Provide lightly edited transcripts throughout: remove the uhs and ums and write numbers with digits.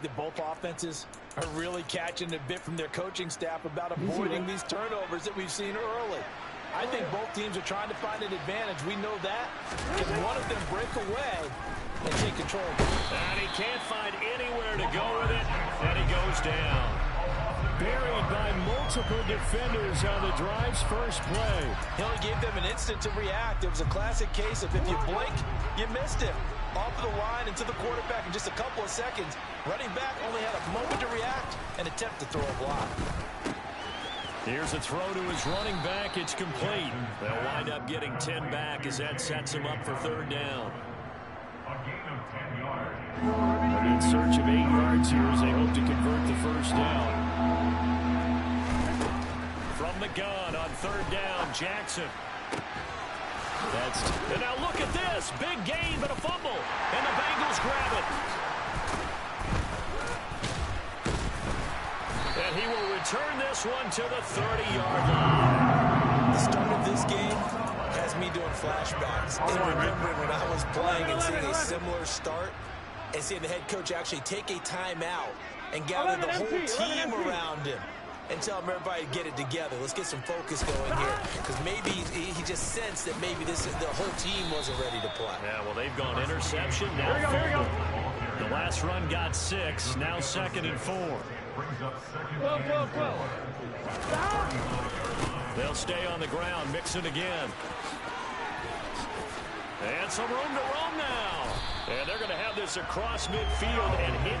That both offenses are really catching a bit from their coaching staff about avoiding these turnovers that we've seen early. I think both teams are trying to find an advantage. We know that. Can one of them break away and take control? And he can't find anywhere to go with it, and he goes down. Buried by multiple defenders on the drive's first play. He only gave them an instant to react. It was a classic case of if you blink, you missed him. Off of the line and to the quarterback in just a couple of seconds. Running back only had a moment to react and attempt to throw a block. Here's a throw to his running back. It's complete. They'll wind up getting 10 back as that sets him up for third down. A gain of 10 yards. And in search of 8 yards here as they hope to convert the first down. From the gun on third down, Jackson. And now look at this. Big gain, but a fumble. And the Bengals grab it. And he will return this one to the 30-yard line. The start of this game has me doing flashbacks and remembering when I was playing and seeing a similar start and seeing the head coach actually take a timeout and gather the whole team around him and tell everybody to get it together. Let's get some focus going here because maybe he just sensed that maybe the whole team wasn't ready to play. Yeah, well, they've gone interception. Now Here we go. The last run got 6. Now 2nd and 4. Brings up second They'll stay on the ground, mix it again. And some room to roam now. And they're going to have this across midfield and hit.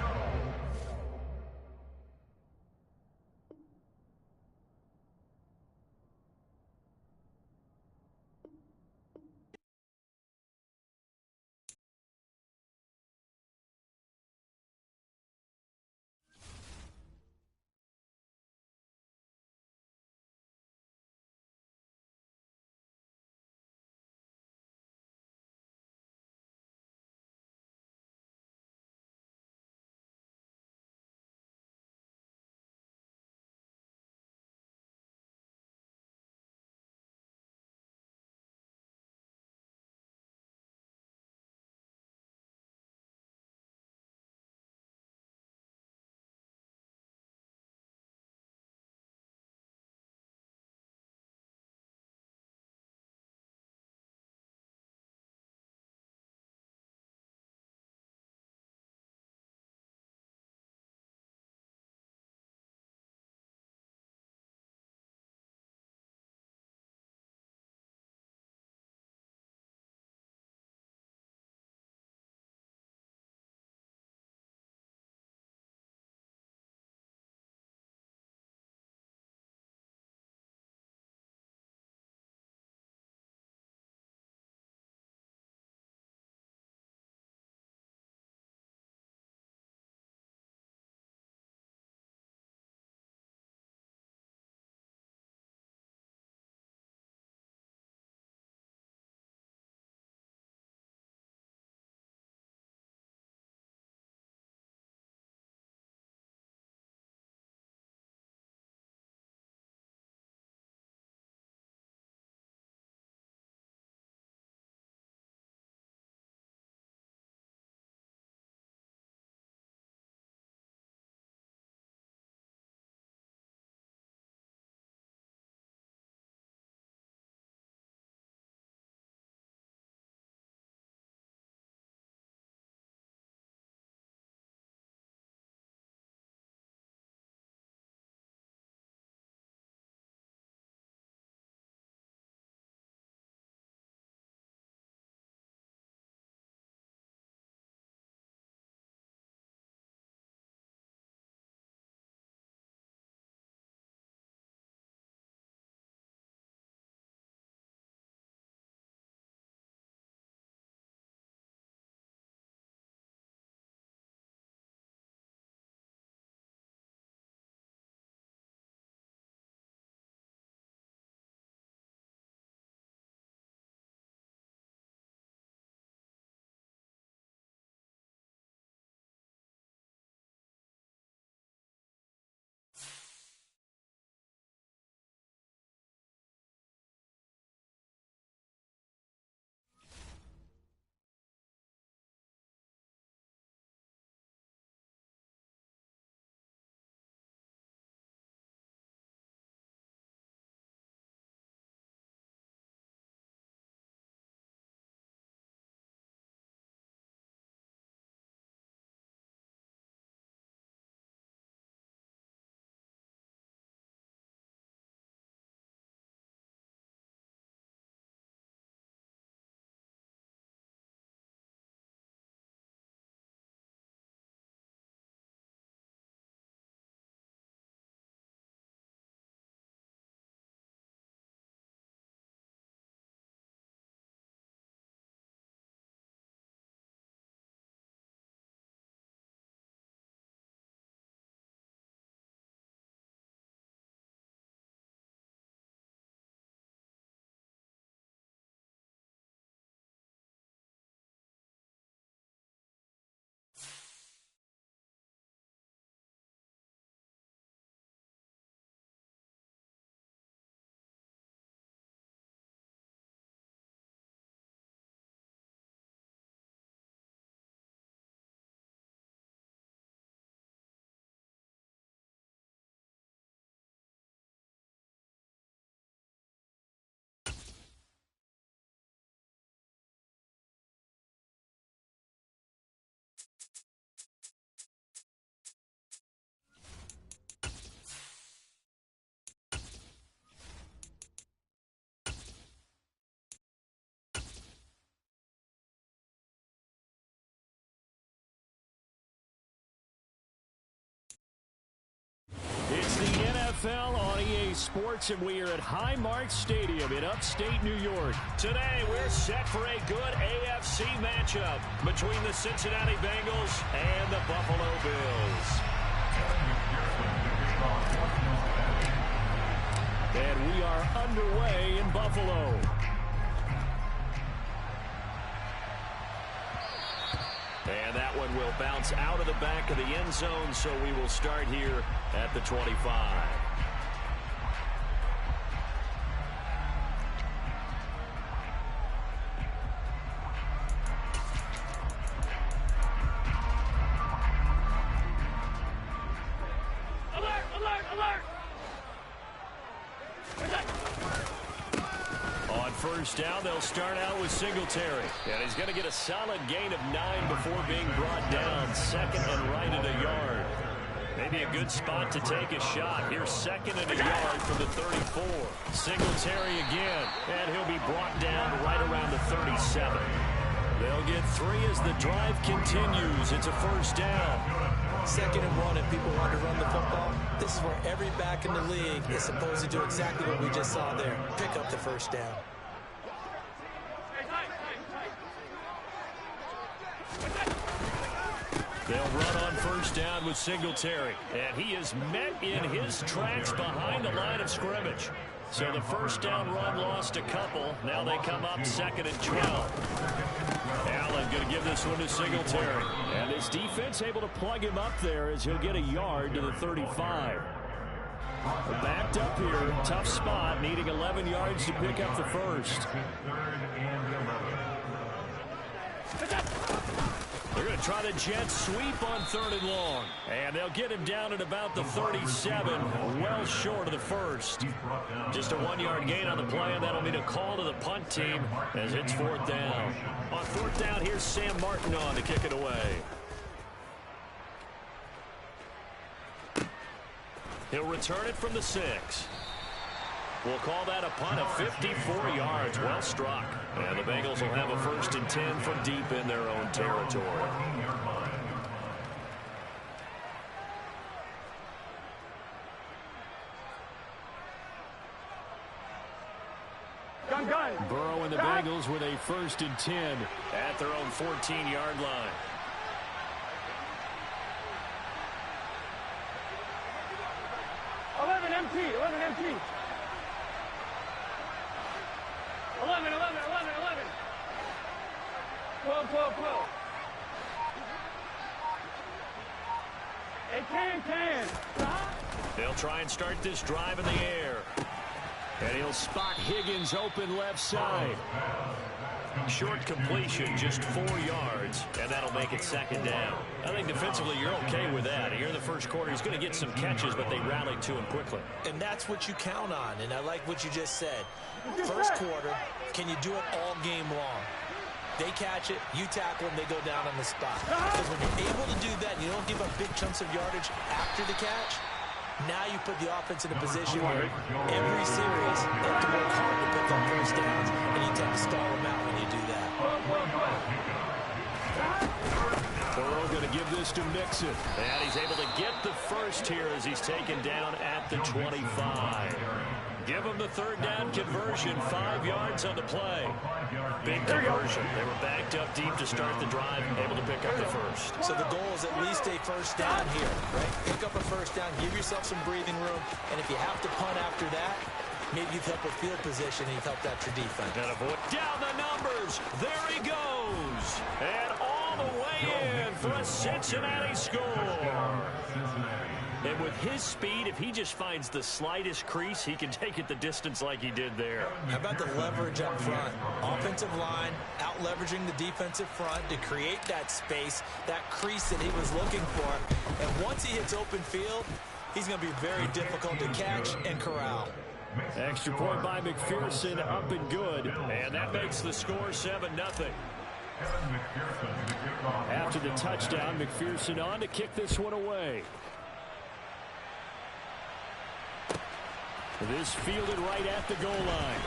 NFL on EA Sports, and we are at Highmark Stadium in upstate New York. Today, we're set for a good AFC matchup between the Cincinnati Bengals and the Buffalo Bills. And we are underway in Buffalo. And that one will bounce out of the back of the end zone, so we will start here at the 25. Alert! Alert! Alert! On first down, they'll start out with Singletary. And he's going to get a solid gain of 9 before being brought down. Second and right at a yard. Maybe a good spot to take a shot. Here's second and a yard from the 34. Singletary again. And he'll be brought down right around the 37. They'll get 3 as the drive continues. It's a first down. Second and 1, and people want to run the football. This is where every back in the league is supposed to do exactly what we just saw there. Pick up the first down. They'll run on first down with Singletary. And he is met in his tracks behind the line of scrimmage. So the first down run lost a couple. Now they come up second and 12. Allen going to give this one to Singletary. And his defense able to plug him up there as he'll get a yard to the 35. Backed up here, tough spot, needing 11 yards to pick up the first. They're going to try the jet sweep on third and long. And they'll get him down at about the 37, well short of the first. Just a 1-yard gain on the play, and that'll mean a call to the punt team as it's fourth down. On fourth down, here's Sam Martin on to kick it away. He'll return it from the 6. We'll call that a punt of 54 yards. Well struck. And the Bengals will have a first and 10 from deep in their own territory. Burrow and the Bengals with a first and 10 at their own 14-yard line. Empty. 11. 12. It can. They'll try and start this drive in the air. And he'll spot Higgins open left side. Short completion, just 4 yards, and that'll make it second down. I think defensively you're okay with that. Here in the first quarter, he's going to get some catches, but they rallied to him quickly. And that's what you count on, and I like what you just said. First quarter, can you do it all game long? They catch it, you tackle them, they go down on the spot. Because when you're able to do that, and you don't give up big chunks of yardage after the catch, now you put the offense in a position where every series they have to work hard to pick up first downs, and you tend to stall them out when you do that. Burrow going to give this to Mixon. And he's able to get the first here as he's taken down at the 25. Give him the third down conversion, 5 yards on the play. Big conversion. They were backed up deep to start the drive, able to pick up the first. So the goal is at least a first down here, right? Pick up a first down, give yourself some breathing room, and if you have to punt after that, maybe you've helped with field position and you've helped out your defense. And avoid down the numbers. There he goes. And all the way in for a Cincinnati score. And with his speed, if he just finds the slightest crease, he can take it the distance like he did there. How about the leverage up front? Offensive line out-leveraging the defensive front to create that space, that crease that he was looking for. And once he hits open field, he's going to be very difficult to catch and corral. Extra point by McPherson, up and good. And that makes the score 7-0. After the touchdown, McPherson on to kick this one away. This fielded right at the goal line.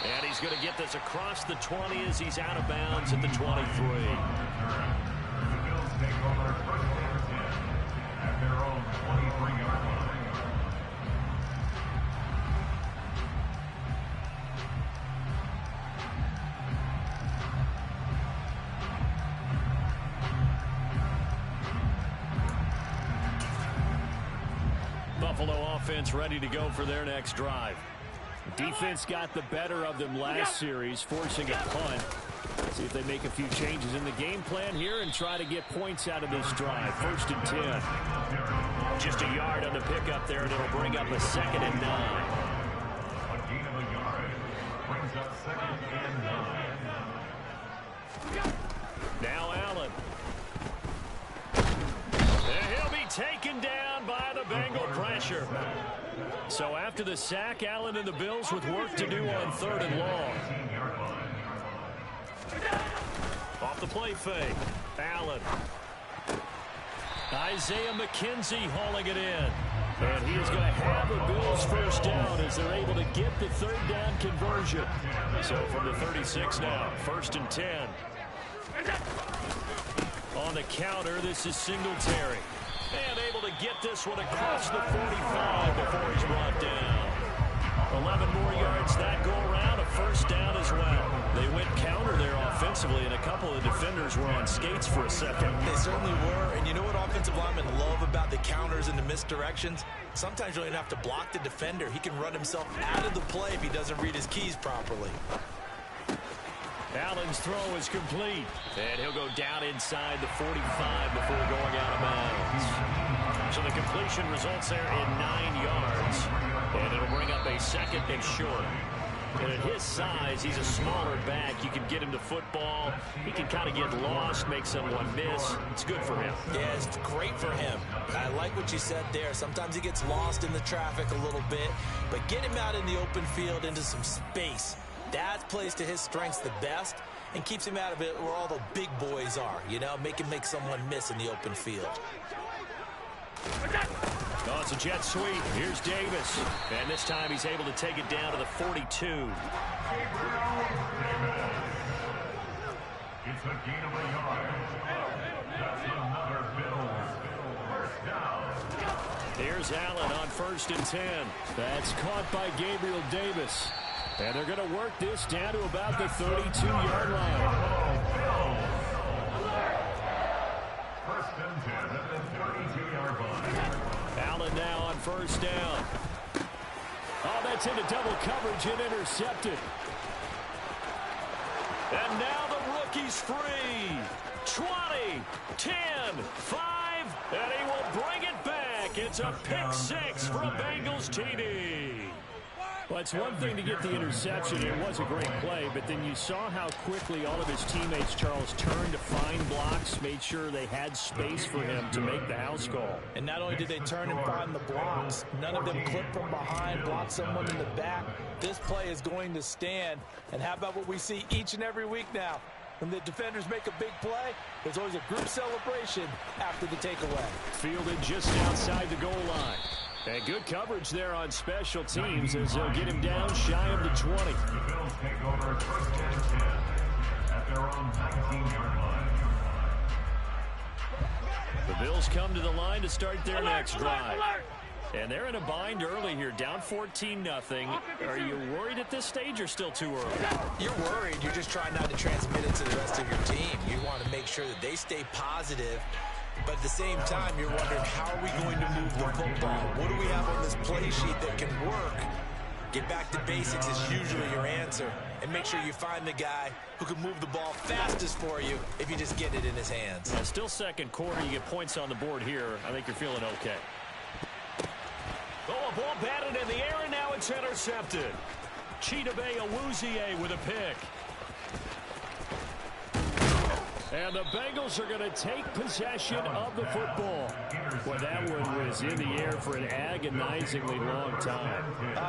And he's going to get this across the 20 as he's out of bounds at the 23. Buffalo offense ready to go for their next drive. Defense got the better of them last series, forcing a punt. See if they make a few changes in the game plan here and try to get points out of this drive. 1st and 10. Just a yard on the pickup there, and it'll bring up a 2nd and 9. A gain of a yard brings up 2nd and 9. Now Allen. And he'll be taken down by the Bengal pressure. So after the sack, Allen and the Bills with work to do on 3rd and long. Off the play fake. Allen. Isaiah McKenzie hauling it in. And he is going to have the Bills 1st down as they're able to get the 3rd down conversion. So from the 36 now, 1st and 10. On the counter, this is Singletary. And able to get this one across the 45 before he's brought down. 11 more yards that go around, a 1st down as well. They went counter there offensively, and a couple of defenders were on skates for a second. They certainly were, and you know what offensive linemen love about the counters and the misdirections? Sometimes you don't even have to block the defender. He can run himself out of the play if he doesn't read his keys properly. Allen's throw is complete, and he'll go down inside the 45 before going out of bounds. So the completion results there in 9 yards, and it'll bring up a 2nd and short. And at his size, he's a smaller back. You can get him to football. He can kind of get lost, make someone miss. It's good for him. Yeah, it's great for him. I like what you said there. Sometimes he gets lost in the traffic a little bit, but get him out in the open field into some space. That plays to his strengths the best and keeps him out of it where all the big boys are, you know, make someone miss in the open field. Oh, it's a jet sweep. Here's Davis. And this time he's able to take it down to the 42. It's a gain of a yard. That's another Bills 1st down. Here's Allen on 1st and 10. That's caught by Gabriel Davis. And they're going to work this down to about the 32-yard line. 1st and 10 at the 32-yard line. Allen now on 1st down. Oh, that's into double coverage and intercepted. And now the rookie's free. 20, 10, 5, and he will bring it back. It's a pick 6 for a Bengals TD. Well, it's one thing to get the interception. It was a great play, but then you saw how quickly all of his teammates, Charles, turned to find blocks, made sure they had space for him to make the house call. And not only did they turn and find the blocks, none of them clipped from behind, blocked someone in the back. This play is going to stand. And how about what we see each and every week now? When the defenders make a big play, there's always a group celebration after the takeaway. Fielded just outside the goal line. And good coverage there on special teams as they'll get him down shy of the 20. The Bills take over 1st and 10 at their own 19-yard line. The Bills come to the line to start their next drive. And they're in a bind early here, down 14-0. Are you worried at this stage or still too early? You're worried. You're just trying not to transmit it to the rest of your team. You want to make sure that they stay positive. But at the same time, you're wondering, how are we going to move the football? What do we have on this play sheet that can work? Get back to basics is usually your answer. And make sure you find the guy who can move the ball fastest for you if you just get it in his hands. Yeah, still 2nd quarter. You get points on the board here. I think you're feeling okay. Oh, a ball batted in the air, and now it's intercepted. Chidobe Awuzie with a pick. And the Bengals are going to take possession of the football. Well, that one was in the air for an agonizingly long time.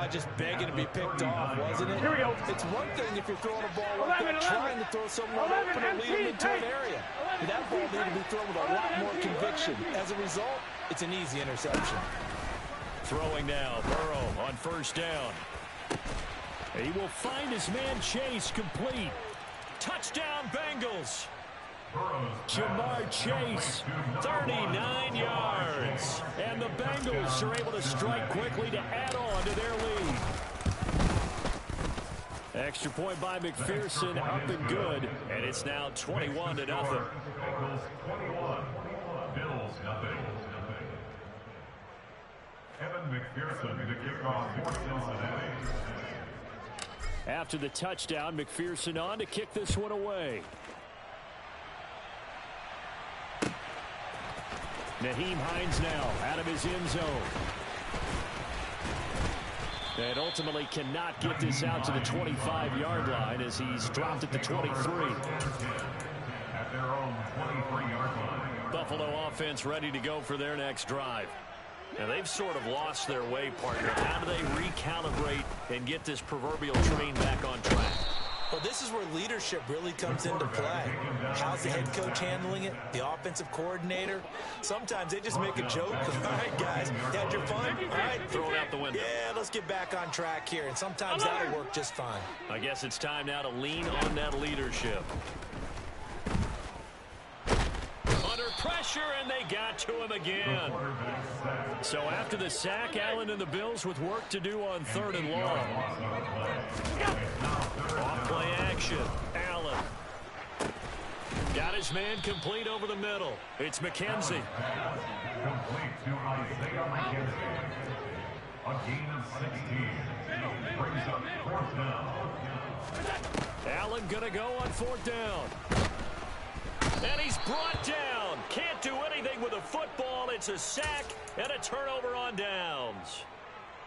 Just begging to be picked off, wasn't it? Here we go. It's one thing if you're throwing a ball like that, trying to throw someone open and lead them into an area. But that ball needed to be thrown with a lot more conviction. As a result, it's an easy interception. Throwing now, Burrow on 1st down. He will find his man Chase complete. Touchdown, Bengals. Jamar Chase, 39 yards. And the Bengals are able to strike quickly to add on to their lead. Extra point by McPherson, up and good. And it's now 21-0. Bengals 21, Bills nothing. Evan McPherson to kick off for Cincinnati. After the touchdown, McPherson on to kick this one away. Nyheim Hines now out of his end zone. And ultimately cannot get this out to the 25-yard line as he's dropped at the 23. At their own 23-yard line. Buffalo offense ready to go for their next drive. Now they've sort of lost their way, partner. How do they recalibrate and get this proverbial train back on track? Well, this is where leadership really comes into play. How's the head coach handling it? The offensive coordinator? Sometimes they just make a joke. All right, guys, you had your fun? All right. Throw it out the window. Yeah, let's get back on track here. And sometimes that'll work just fine. I guess it's time now to lean on that leadership. Under pressure, and they got to him again. So after the sack, Allen and the Bills with work to do on 3rd and long. Off-play action. Allen. Got his man complete over the middle. It's McKenzie. Complete to Isaiah McKenzie. A gain of 16. Brings up 4th down. Allen gonna go on 4th down. And he's brought down. Can't do anything with a football. It's a sack and a turnover on downs.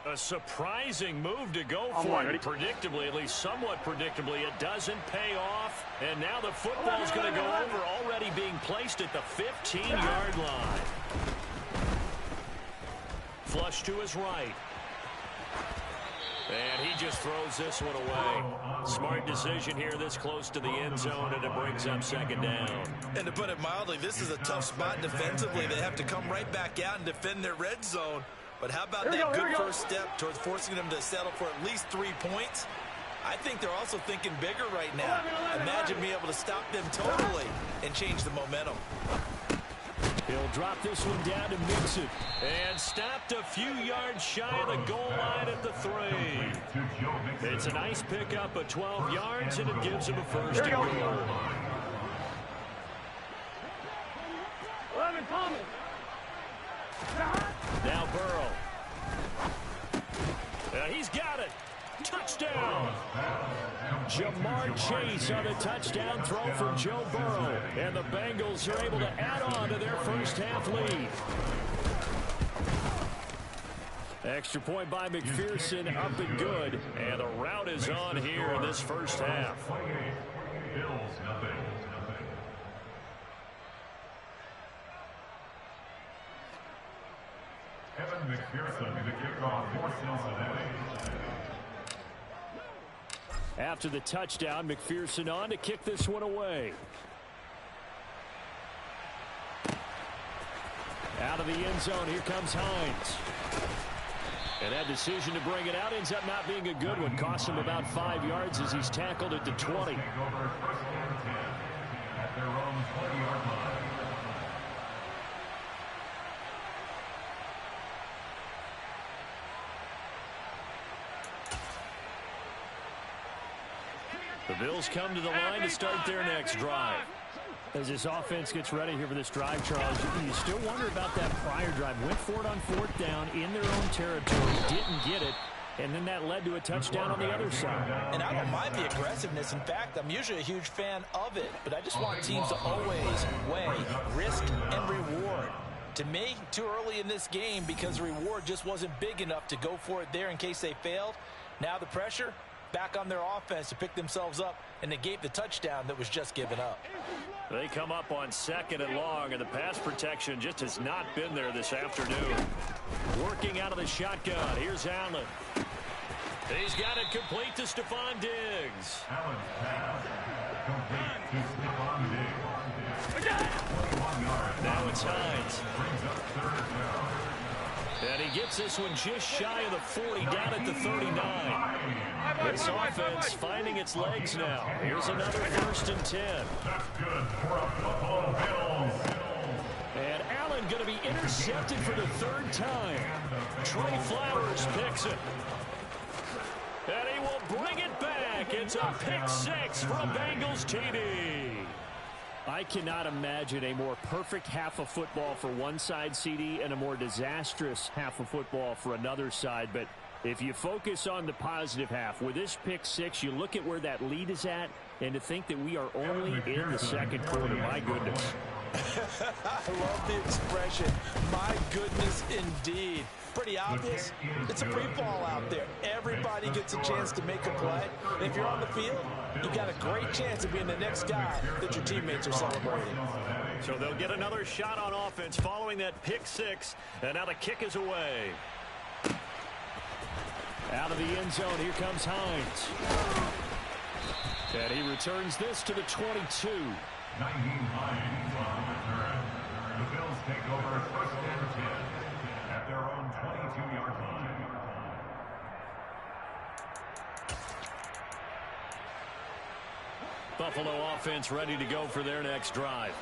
A surprising move to go for it. Predictably, at least somewhat predictably, it doesn't pay off. And now the football's going to go over, already being placed at the 15-yard line. Flush to his right. And he just throws this one away. Smart decision here this close to the end zone, and it brings up 2nd down. And to put it mildly, this is a tough spot defensively. They have to come right back out and defend their red zone. But how about that good first step towards forcing them to settle for at least 3 points? I think they're also thinking bigger right now. Imagine being able to stop them totally and change the momentum. He'll drop this one down to Mixon. And stopped a few yards shy of the goal line at the 3. It's a nice pickup of 12 yards, and it gives him a 1st and goal. 11 Thomas. Now Burrow. He's got it. Touchdown. Jamar Chase on the touchdown throw from Joe Burrow. And the Bengals are able to add on to their first half lead. Extra point by McPherson, up and good. And the route is on here in this first half. Bills nothing. Kevin McPherson to kick off for Cincinnati. After the touchdown, McPherson on to kick this one away. Out of the end zone, here comes Hines. And that decision to bring it out ends up not being a good one. Costs him about 5 yards as he's tackled at the 20. At their own 20-yard line. The Bills come to the line to start their next drive. As this offense gets ready here for this drive, Charles, you still wonder about that prior drive. Went for it on 4th down in their own territory, didn't get it, and then that led to a touchdown on the other side. And I don't mind the aggressiveness. In fact, I'm usually a huge fan of it, but I just want teams to always weigh risk and reward. To me, too early in this game because the reward just wasn't big enough to go for it there in case they failed. Now the pressure back on their offense to pick themselves up and negate the touchdown that was just given up. They come up on 2nd and long, and the pass protection just has not been there this afternoon. Working out of the shotgun. Here's Allen. He's got it complete to Stephon Diggs. Allen's pass complete to Stephon Diggs. Now it's Hines. Brings up 3rd down. And he gets this one just shy of the 40, down at the 39. This offense finding its legs now. Here's another 1st and 10. That's good for a Buffalo Bills. And Allen going to be intercepted for the 3rd time. Trey Flowers picks it. And he will bring it back. It's a pick 6 from Bengals TD. I cannot imagine a more perfect half of football for one side, CD, and a more disastrous half of football for another side. But if you focus on the positive half, with this pick six, you look at where that lead is at, and to think that we are only in the second quarter, my goodness. I love the expression, my goodness indeed. Pretty obvious. It's a free fall out there. Everybody gets a chance to make a play. And if you're on the field, you've got a great chance of being the next guy that your teammates are celebrating. So they'll get another shot on offense following that pick six. And now the kick is away. Out of the end zone, here comes Hines. And he returns this to the 22. 19 Hines on the return. The Bills take over first and 10 at their own 22-yard line. Buffalo offense ready to go for their next drive.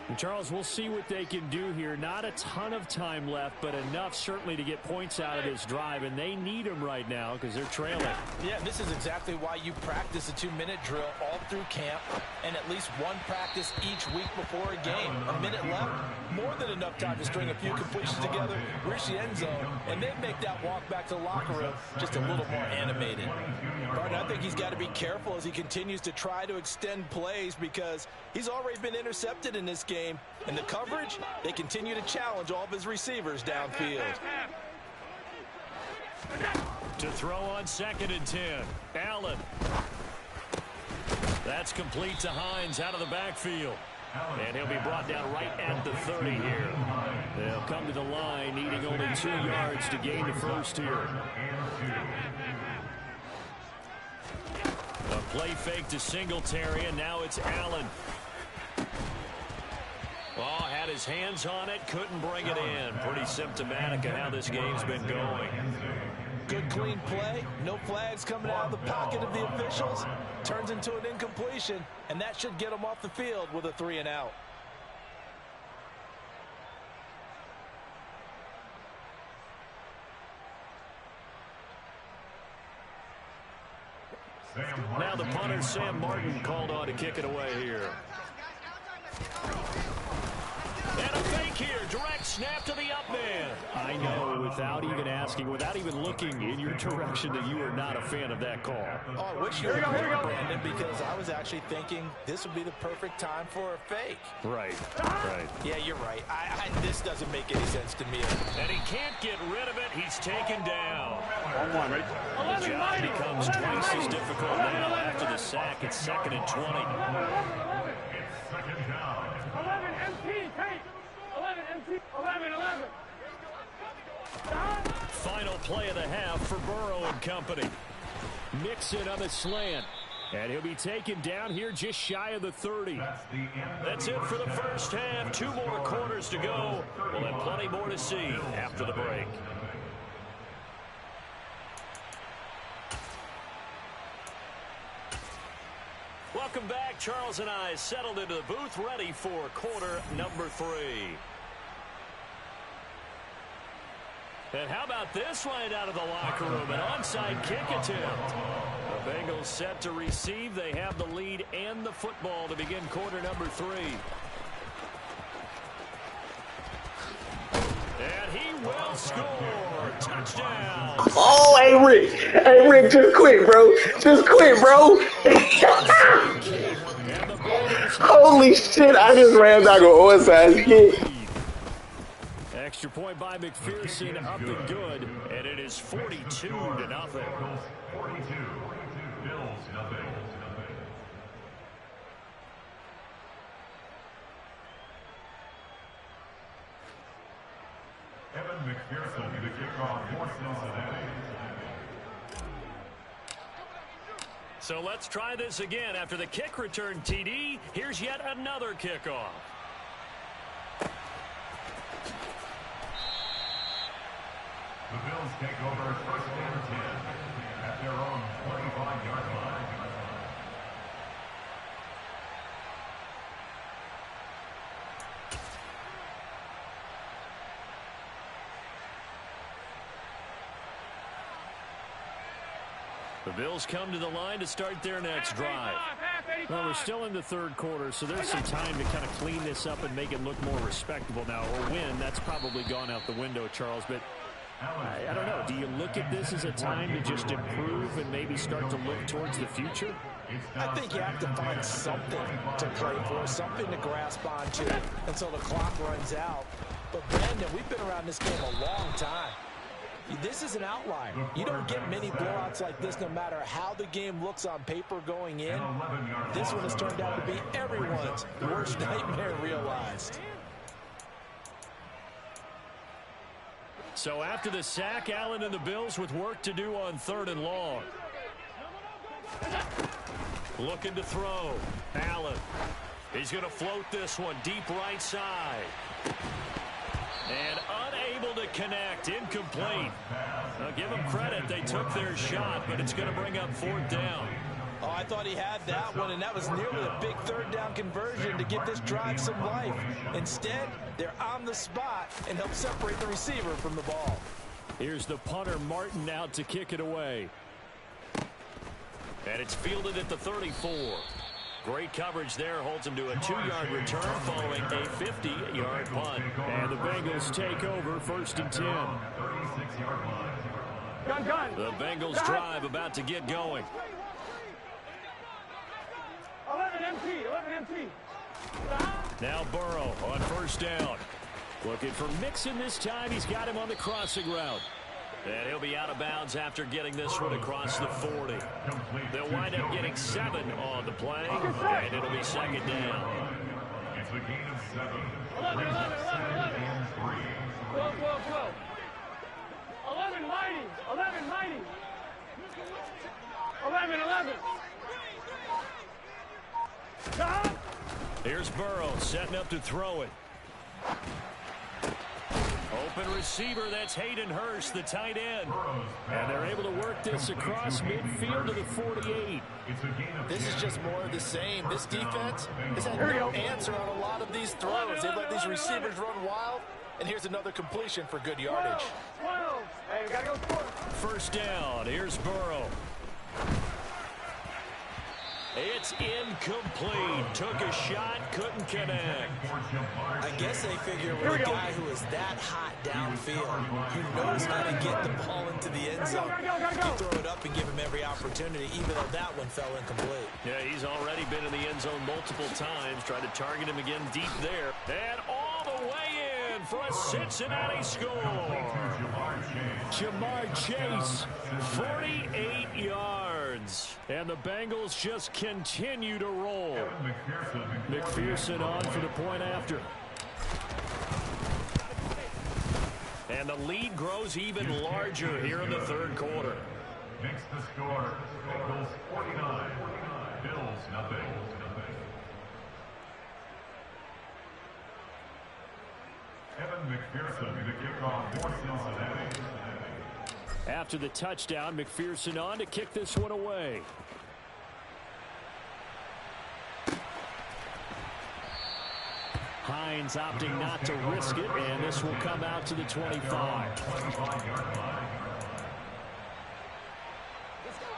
And Charles, we'll see what they can do here. Not a ton of time left, but enough certainly to get points out of this drive, and they need them right now because they're trailing. Yeah, this is exactly why you practice a 2-minute drill all through camp and at least one practice each week before a game. A minute left, more than enough time to string a few completions together, reach the end zone, and then make that walk back to the locker room just a little more animated. But I think he's got to be careful as he continues to try to extend plays because he's already been intercepted in this game. And the coverage, they continue to challenge all of his receivers downfield. To throw on 2nd and 10. Allen. That's complete to Hines out of the backfield. And he'll be brought down right at the 30 here. They'll come to the line needing only 2 yards to gain the first here. A play fake to Singletary, and now it's Allen. Oh, had his hands on it, couldn't bring it in. Pretty symptomatic of how this game's been going. Good clean play, no flags coming out of the pocket of the officials. Turns into an incompletion, and that should get him off the field with a 3 and out. Now the punter, Sam Martin, called on to kick it away here. And a fake here. Direct snap to the up man. I know, without even asking, without even looking in your direction, that you are not a fan of that call. Oh, I wish you were there, Brandon, because I was actually thinking this would be the perfect time for a fake. Right. Yeah, you're right. This doesn't make any sense to me. And he can't get rid of it. He's taken down. Ready? The job becomes twice as difficult now after the sack. It's 2nd and 20. 11 MT, take. 11 MT, 11. Final play of the half for Burrow and company. Mixon on the slant. And he'll be taken down here just shy of the 30. That's it for the first half. 2 more quarters to go. We'll have plenty more to see after the break. Welcome back. Charles and I settled into the booth, ready for quarter number 3. And how about this right out of the locker room? An onside kick attempt. The Bengals set to receive. They have the lead and the football to begin quarter number 3. And he will score. Touchdown. Oh, hey, Rick. Hey, Rick, just quit, bro. Just quit, bro. Holy shit, I just ran back on onside kick. Extra point by McPherson, up and good, and it is 42-0. 42, Bills nothing. Evan McPherson to kick off for Cincinnati. So let's try this again. After the kick return, TD, here's yet another kickoff. The Bills take over first and 10 at their own 25-yard line. The Bills come to the line to start their next drive. Well, we're still in the third quarter, so there's some time to kind of clean this up and make it look more respectable now. Or win, that's probably gone out the window, Charles. But I don't know. Do you look at this as a time to just improve and maybe start to look towards the future? I think you have to find something to play for, something to grasp onto until the clock runs out. But, Brandon, we've been around this game a long time. This is an outlier. You don't get many blowouts like this no matter how the game looks on paper going in. This one has turned out to be everyone's worst nightmare realized. So after the sack, Allen and the Bills with work to do on 3rd and long. Looking to throw. Allen. He's going to float this one deep right side. And unable to connect. Incomplete. Now give them credit. They took their shot, but it's going to bring up 4th down. Oh, I thought he had that one, and that was nearly a big 3rd down conversion to give this drive some life. Instead, they're on the spot and help separate the receiver from the ball. Here's the punter, Martin, out to kick it away. And it's fielded at the 34. Great coverage there, holds him to a 2-yard return following a 50-yard punt. And the Bengals take over 1st and 10. The Bengals drive about to get going. 11 MT. Now Burrow on 1st down. Looking for Mixon this time. He's got him on the crossing route. And he'll be out of bounds after getting this one across the 40. They'll wind up getting 7 on the play, and it'll be 2nd down. It's a gain of 7. 11. 11 mighty. 11. Here's Burrow setting up to throw it. Open receiver, that's Hayden Hurst, the tight end. And they're able to work this across midfield to the 48. This is just more of the same. This defense has had no answer on a lot of these throws. They let these receivers run wild, and here's another completion for good yardage. 12. Hey, we gotta go score. 1st down, here's Burrow. It's incomplete. Took a shot, couldn't connect. I guess they figure with a guy who is that hot downfield, who knows how to get the ball into the end zone, you throw it up and give him every opportunity, even though that one fell incomplete. Yeah, he's already been in the end zone multiple times. Tried to target him again deep there. And all the way in for a Cincinnati score. Jamar Chase, 48 yards. And the Bengals just continue to roll. McPherson on for the point after. And the lead grows even larger here in the 3rd quarter. Makes the score. Bengals 49. Bills nothing. Evan McPherson to kick off for Cincinnati. After the touchdown, McPherson on to kick this one away. Hines opting not to risk it, and this will come out to the 25.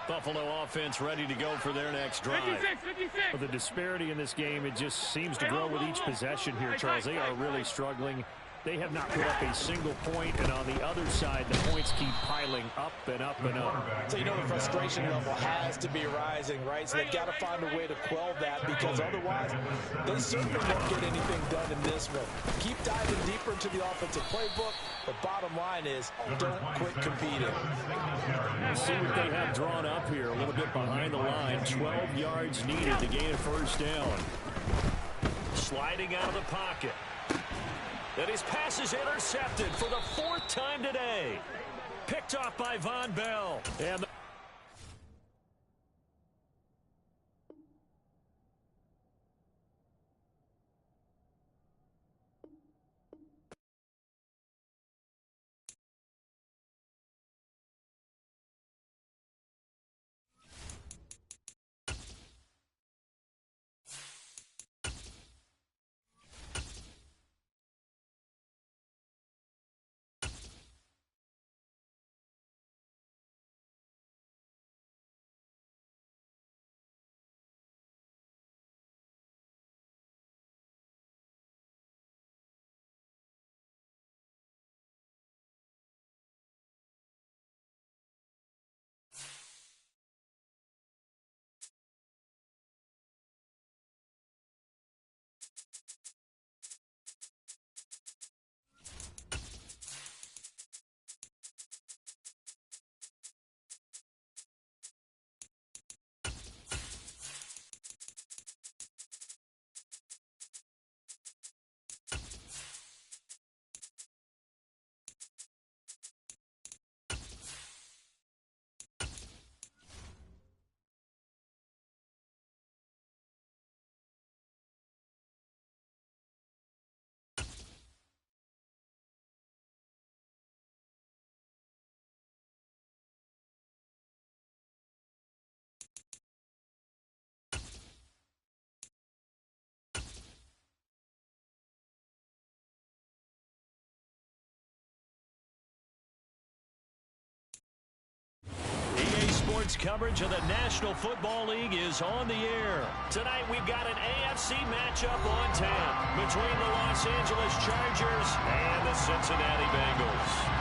Buffalo offense ready to go for their next drive. 56. Well, the disparity in this game, it just seems to grow with each possession here, Charles. They are really struggling. They have not put up a single point, and on the other side, the points keep piling up and up and up. So you know the frustration level has to be rising, right? So they've got to find a way to quell that, because otherwise they certainly won't get anything done in this one. Keep diving deeper into the offensive playbook. The bottom line is don't quit competing. Let's see what they have drawn up here. A little bit behind the line. 12 yards needed to gain a 1st down. Sliding out of the pocket. And his pass is intercepted for the 4th time today. Picked off by Von Bell. And Sports coverage of the National Football League is on the air. Tonight we've got an AFC matchup on tap between the Los Angeles Chargers and the Cincinnati Bengals.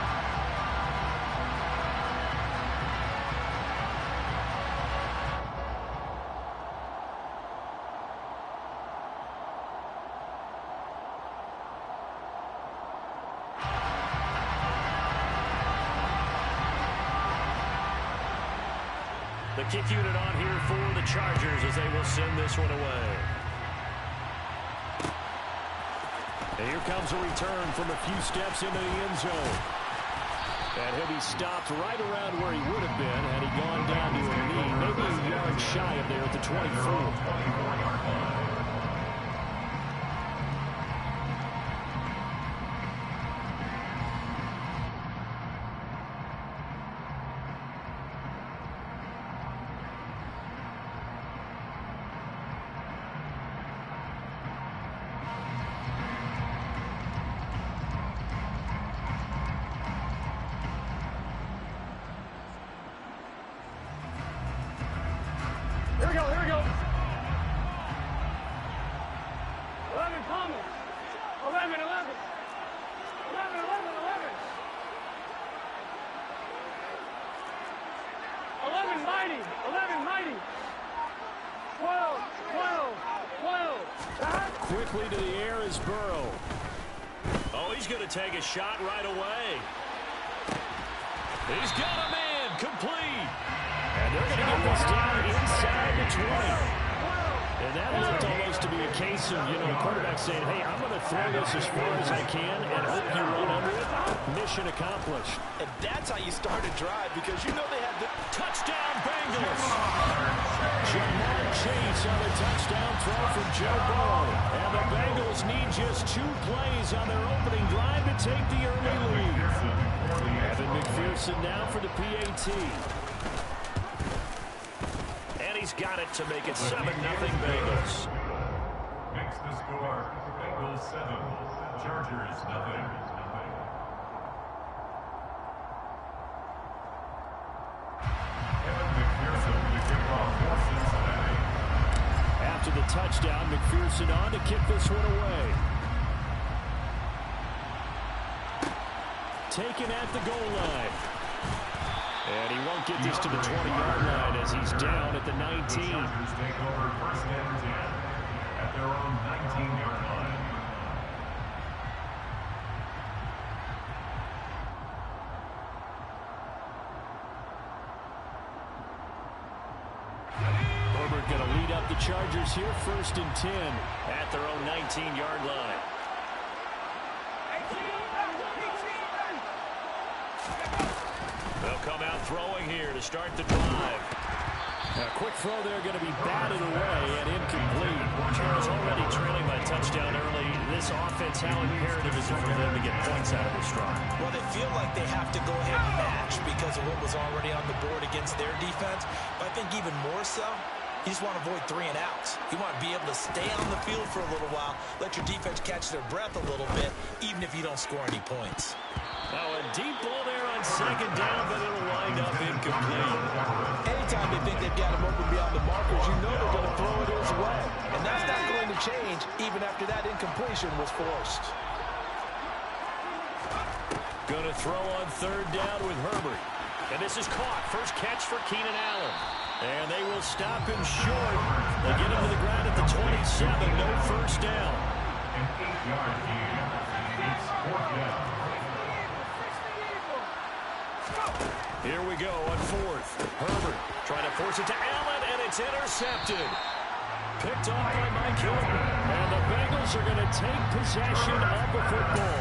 The kick unit on here for the Chargers as they will send this one away. And here comes a return from a few steps into the end zone. And he'll be stopped right around where he would have been had he gone down to a knee, maybe a yard shy of there at the 24. Here we go, here we go. 11 Thomas. 11, 11. 11, 11, 11. 11 Mighty. 11 Mighty. 12, 12, 12. Quickly to the air is Burrow. Oh, he's going to take a shot right away. He's got a man complete. And they're going to get this down inside the 20. And that looked almost to be a case of, the quarterback saying, hey, I'm going to throw this as far as I can and hope you run under it. Mission accomplished. And that's how you start a drive, because you know they have the Touchdown Bengals. Jamar Chase on a touchdown throw from Joe Burrow. And the Bengals need just 2 plays on their opening drive to take the early lead. Evan McPherson now for the PAT. And he's got it to make it 7-0 Bengals. Makes the score. Bengals 7, Chargers 0. Evan McPherson with the kickoff for Cincinnati. After the touchdown, McPherson on to kick this one away. Taken at the goal line. And he won't get this to the 20-yard line as he's down at the 19. The Chargers take over first and 10 at their own 19-yard line. Herbert going to lead up the Chargers here, first and 10 at their own 19-yard line. They'll come out throwing here to start the drive. A quick throw there going to be batted away and incomplete. Chargers already trailing by touchdown early. This offense, how imperative is it for them to get points out of this drive? Well, they feel like they have to go ahead and match because of what was already on the board against their defense. But I think even more so, you just want to avoid 3 and outs. You want to be able to stay on the field for a little while, let your defense catch their breath a little bit, even if you don't score any points. Now a deep ball there on second down, but it'll wind up incomplete. Anytime they think they've got him open beyond the markers, you know they're going to throw it his way. And that's not going to change even after that incompletion was forced. Going to throw on third down with Herbert. And this is caught. First catch for Keenan Allen. And they will stop him short. They get him to the ground at the 27. No first down. An 8-yard gain. It's 4th down. Here we go on 4th. Herbert trying to force it to Allen, and it's intercepted. Picked off by Mike Hilton. And the Bengals are going to take possession of the football.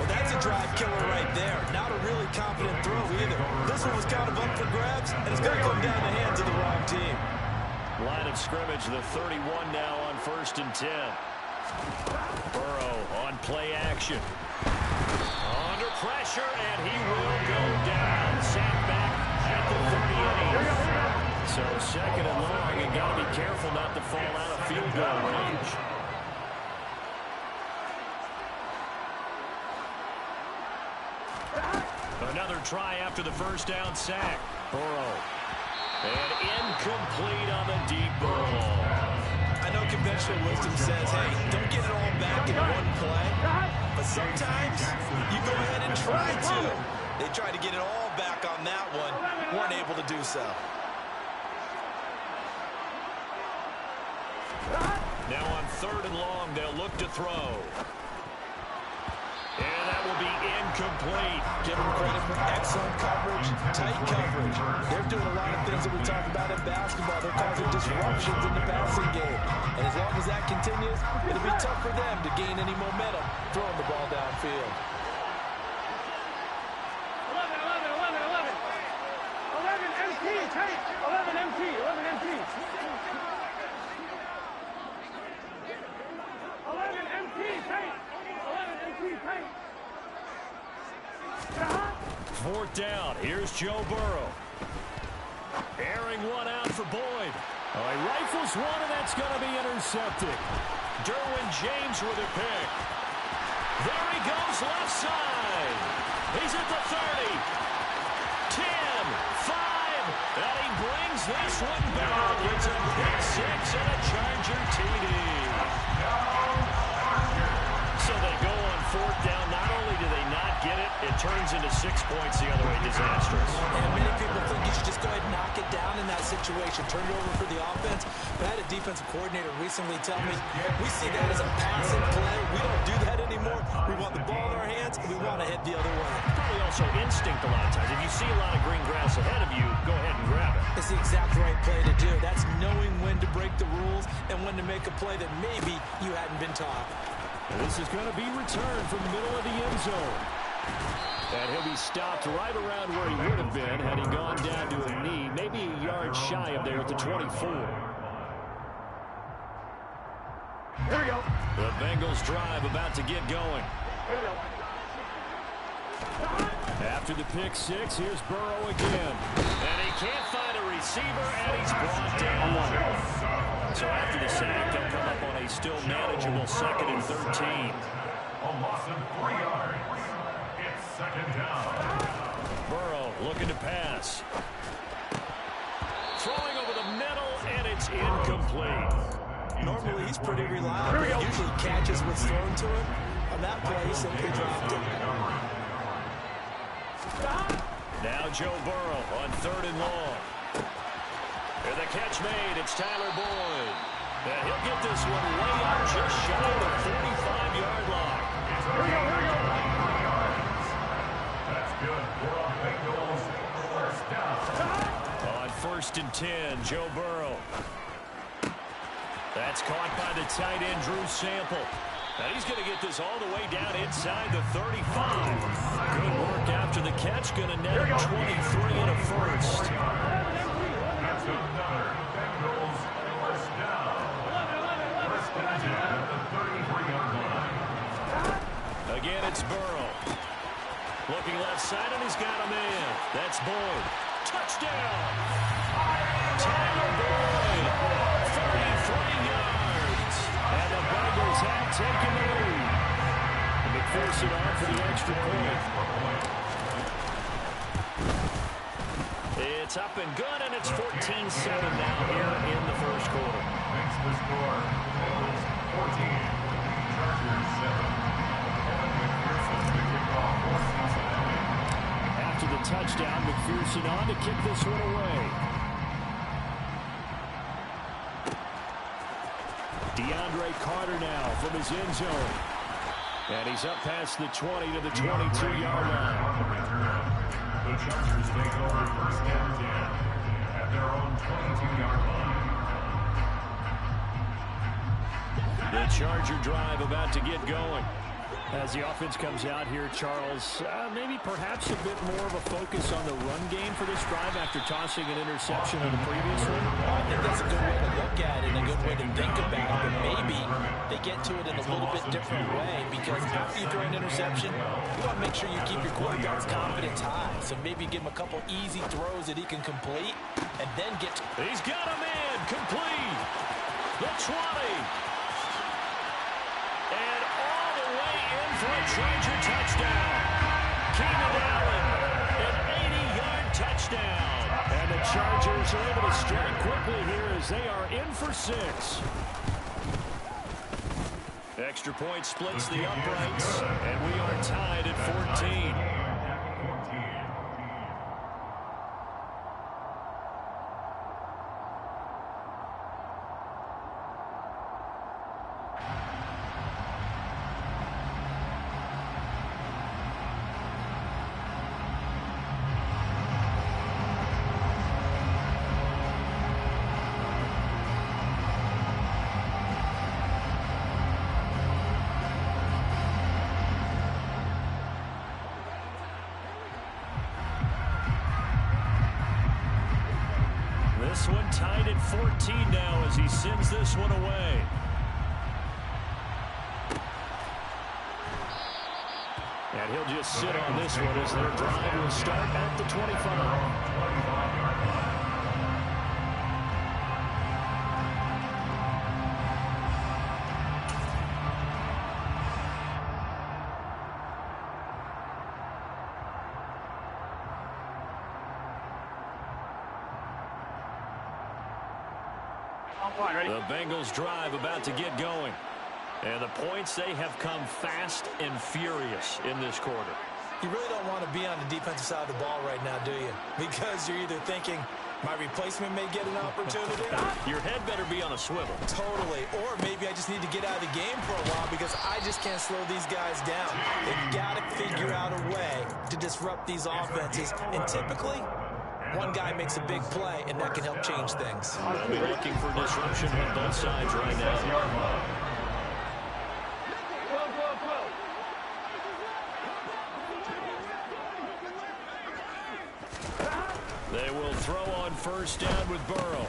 Well, that's a drive killer right there. Not a really confident throw either. This one was kind of up for grabs, and it's going to come down the hands of the wrong team. Line of scrimmage, the 31 now on 1st and 10. Burrow on play action. Under pressure, and he will go down. Sacked back at the 38. So 2nd and long, and got to be careful not to fall out of field goal range. Another try after the first down sack. Burrow And incomplete on the deep ball. I know conventional wisdom says, hey, don't get it all back in one play. But sometimes you go ahead and try to. They tried to get it all back on that one. Weren't able to do so. Now on 3rd and long, they'll look to throw. And that will be incomplete. Give them credit for excellent coverage, tight coverage. They're doing a lot of things that we talk about in basketball. They're causing disruptions in the passing game. And as long as that continues, it'll be tough for them to gain any momentum throwing the ball downfield. 11 MT, tight. 11 MT, 11 MT. 11 MT, tight. 11 MT, tight. 4th down. Here's Joe Burrow. Airing one out for Boyd. Oh, he rifles one, and that's going to be intercepted. Derwin James with a pick. There he goes left side. He's at the 30. 10, 5, and he brings this one back. It's a pick 6 and a Charger TD. So they go on 4th down. Not only do they not get it, it turns into 6 points the other way. Disastrous. And many people think you should just go ahead and knock it down in that situation. Turn it over for the offense. But I had a defensive coordinator recently tell me, we see that as a passing play. We don't do that anymore. We want the ball in our hands, and we want to head the other way. Probably also instinct a lot of times. If you see a lot of green grass ahead of you, go ahead and grab it. It's the exact right play to do. That's knowing when to break the rules and when to make a play that maybe you hadn't been taught. And this is going to be returned from the middle of the end zone. And he'll be stopped right around where he would have been had he gone down to a knee, maybe a yard shy of there at the 24. Here we go. The Bengals drive about to get going. Here we go. After the pick 6, here's Burrow again. And he can't find a receiver, and he's brought down. So after the sack, they'll come up on a still manageable 2nd and 13. A loss of 3 yards. It's 2nd down. Burrow looking to pass. Throwing over the middle, and it's incomplete. Normally, he's pretty reliable. He usually catches what's thrown to him. On that play, he simply dropped it. Now Joe Burrow on 3rd and long. And the catch made. It's Tyler Boyd. And he'll get this one way up just shy of the 45-yard line. Here we go, here we go. That's good for a Bengals 1st down. On 1st and 10, Joe Burrow. That's caught by the tight end, Drew Sample. And he's going to get this all the way down inside the 35. Good work after the catch. Going to net 23 and a first. That's another Bengals 1st down. 1st and 10 at the 33-yard line. Again, it's Burrow. Looking left side, and he's got a man. That's Boyd. Touchdown! Tyler Boyd, 33 yards. And the Bengals have taken the lead. And McPherson on for the extra point. It's up and good, and it's 14-7 now here in the first quarter. Makes the score. Bengals 14. Chargers 7. McPherson to kick off 14-7. After the touchdown, McPherson on to kick this one away. DeAndre Carter now from his end zone. And he's up past the 20 to the 22-yard line. The Chargers take over 1st and 10 at their own 22-yard line. The Charger drive about to get going. As the offense comes out here, Charles, maybe perhaps a bit more of a focus on the run game for this drive after tossing an interception on the previous one? I think that's a good way to look at it and a good way to think about it, but maybe they get to it in a little bit different way because after you throw an interception, you want to make sure you keep your quarterback's confidence high. So maybe give him a couple easy throws that he can complete and then get to. He's got a man complete. The 20. And all the way in for a Charger touchdown. Keenan Allen, an 80-yard touchdown. touchdown. And the Chargers are able to strike quickly here as they are in for 6. Extra point splits the uprights, and we are tied at 14. This one tied at 14 now as he sends this one away. And he'll just sit on this one as their drive will start at the 25. The Bengals drive about to get going. And the points, they have come fast and furious in this quarter. You really don't want to be on the defensive side of the ball right now, do you? Because you're either thinking, my replacement may get an opportunity. Your head better be on a swivel. Totally. Or maybe I just need to get out of the game for a while because I just can't slow these guys down. They've got to figure out a way to disrupt these offenses. And typically, one guy makes a big play, and that can help change things. They'll be looking for disruption on both sides right now. They will throw on first down with Burrow.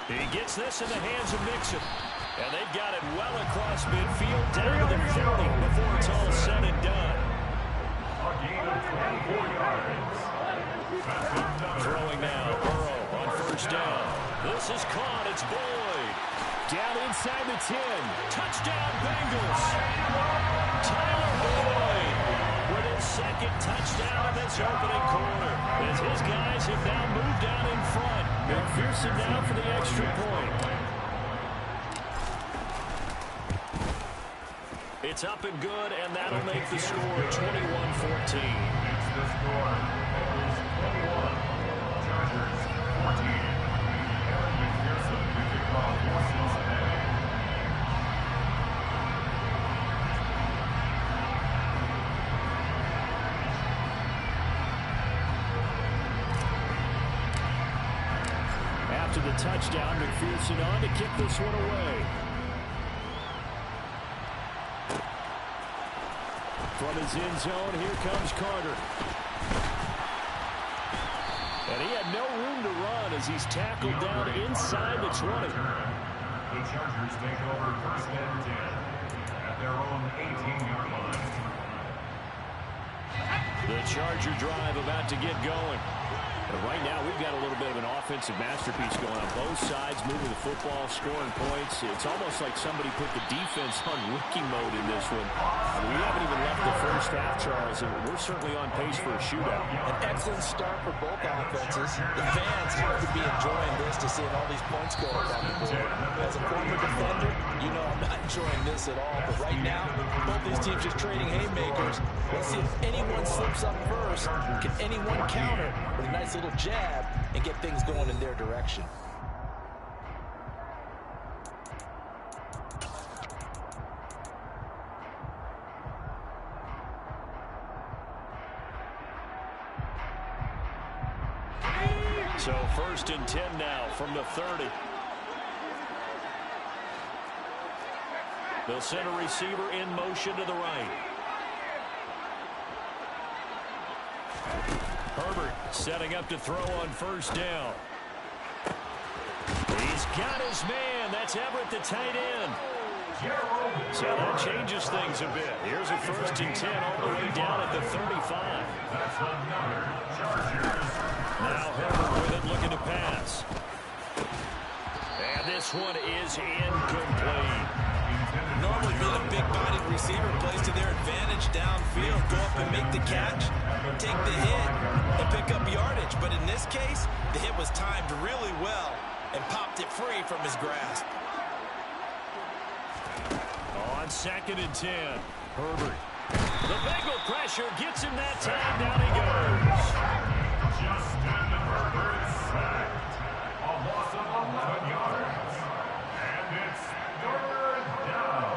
He gets this in the hands of Mixon. And they've got it well across midfield down to the 30 before it's all said and done. A gain of 24 yards. Throwing now, Burrow on first down. This is caught, it's Boyd. Down inside the 10. Touchdown Bengals. Tyler Boyd with his second touchdown in this opening quarter. As his guys have now moved down in front. McPherson now for the extra point. It's up and good, and that'll make the score 21-14. It's the score. Bengals 21. Chargers 14. Aaron McPherson to kick off for Cincinnati. After the touchdown, McPherson on to kick this one away. From his end zone, here comes Carter. And he had no room to run as he's tackled down inside the 20. The Chargers take over first and 10 at their own 18-yard line. The Charger drive about to get going. And right now, we've got a little bit of an offensive masterpiece going on both sides, moving the football, scoring points. It's almost like somebody put the defense on rookie mode in this one. We haven't even left the first half, Charles, and we're certainly on pace for a shootout. An excellent start for both offenses. The fans have to be enjoying this to seeing all these points go up on the board. As a former defender, you know I'm not enjoying this at all. But right now, both these teams just trading haymakers. Let's see if anyone slips up first. Can anyone counter with a nice little jab and get things going in their direction? So first and 10 now from the 30. They'll send a receiver in motion to the right. Herbert setting up to throw on first down. He's got his man. That's Everett, the tight end. So that changes things a bit. Here's a first and 10 all the way down at the 35. That's another Chargers. Now Herbert with it, looking to pass. And this one is incomplete. Normally being a big-bodied receiver plays to their advantage downfield, go up and make the catch, take the hit, and pick up yardage. But in this case, the hit was timed really well and popped it free from his grasp. On 2nd and 10, Herbert. The Bengal pressure gets him that time. Down he goes. Justin Herbert sacked. A loss of 11 yards. And it's third down.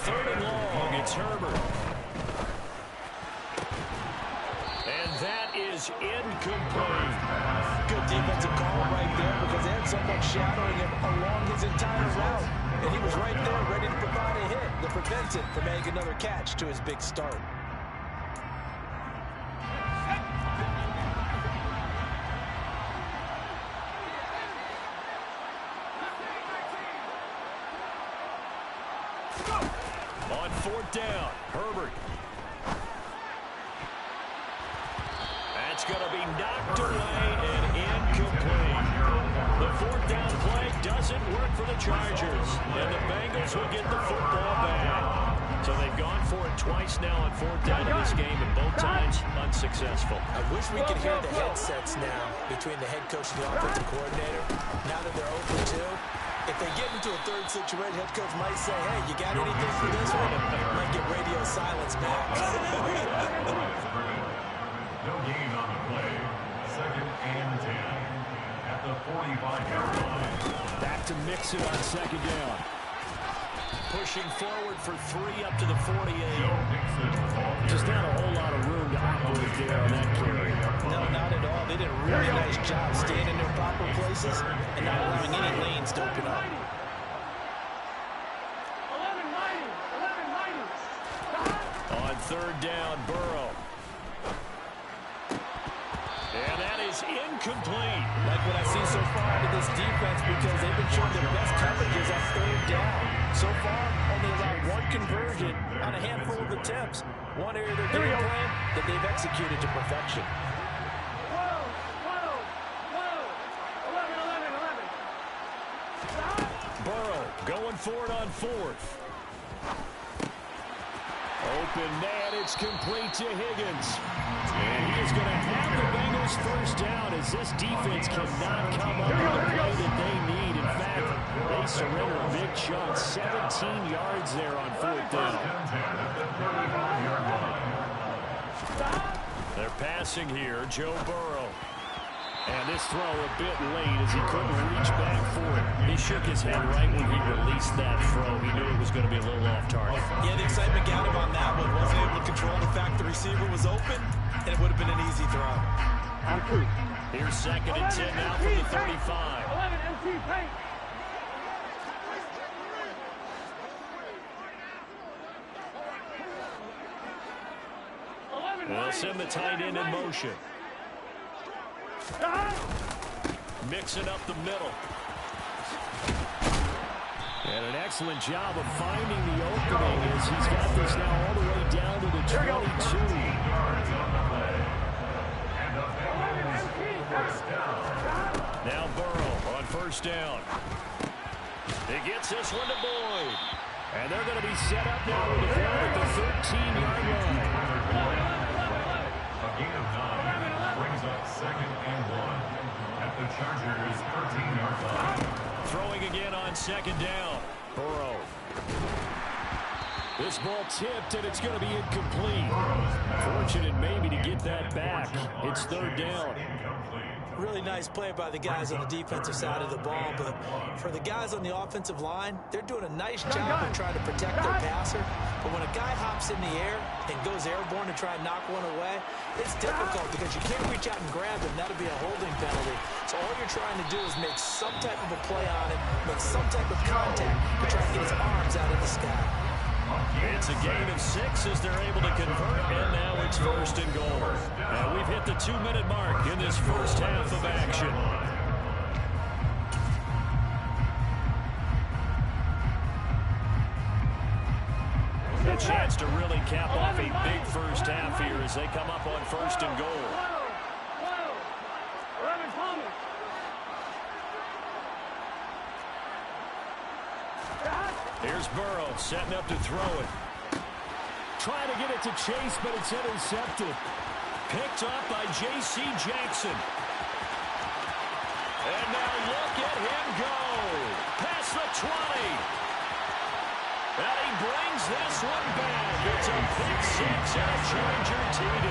Third and long. It's Herbert. And that is incomplete. Good defensive call right there because they had someone shadowing him along his entire route. And he was right there ready to provide a hit that prevents him from making another catch to his big start. On 4th down, Herbert. That's going to be knocked away and incomplete. The 4th down play doesn't work for the Chargers, and the Bengals will get the football back. So they've gone for it twice now on 4th down in this game, and both times unsuccessful. I wish we could hear the headsets now between the head coach and the offensive coordinator. Now that they're 0 for 2, if they get into a third situation, head coach might say, hey, you got anything for this one? Might get radio silence back. No gain on the play. 2nd and 10. At the 45-yard line. Back to Mixon on 2nd down. Pushing forward for 3 up to the 48. Just not a whole lot of room to operate there on that carry. No, not at all. They did a really nice job staying in their proper places and not allowing any lanes to open up. 11-90. On 3rd down, Burrow. And that is incomplete. Like what I see so far out of this defense because they've been showing their best coverages on 3rd down. So far, only allowed 1 conversion on a handful of attempts. One area of their game plan that they've executed to perfection. 11. Burrow going for it on 4th. Open man, it's complete to Higgins. And he is going to have the Bengals 1st down as this defense cannot come up with the play that they need. In fact, they surrender a big chunk, 17 yards there on 4th down. They're passing here, Joe Burrow. And this throw a bit late as he couldn't reach back for it. He shook his head right when he released that throw. He knew it was going to be a little off target. Yeah, the excitement got him on that one. Wasn't able to control the fact the receiver was open, and it would have been an easy throw. Here's 2nd and 10 now from the 35. 11 MT paint. They'll send the tight end in motion. Mixing up the middle. And an excellent job of finding the opening as he's got this now all the way down to the 22. Now Burrow on 1st down. He gets this one to Boyd. And they're going to be set up now with the ball at the 13-yard line. A gain of 9 brings up 2nd and 1 at the Chargers' 13-yard line. Throwing again on 2nd down. Burrow. This ball tipped, and it's going to be incomplete. Fortunate maybe to get that back. It's 3rd down. Really nice play by the guys on the defensive side of the ball, but for the guys on the offensive line, they're doing a nice job of trying to protect their passer. But when a guy hops in the air and goes airborne to try and knock one away, it's difficult because you can't reach out and grab him. That'll be a holding penalty. So all you're trying to do is make some type of a play on it, make some type of contact to try and get his arms out of the sky. It's a gain of 6 as they're able to convert, and now it's 1st and goal. And we've hit the 2-minute mark in this first half of action. A chance to really cap off a big first half here as they come up on 1st and goal. 11 Thomas. Here's Burrow setting up to throw it. Trying to get it to Chase, but it's intercepted. Picked up by J.C. Jackson. And now look at him go. Past the 20. And he brings this one back. It's a pick six and a Charger TD.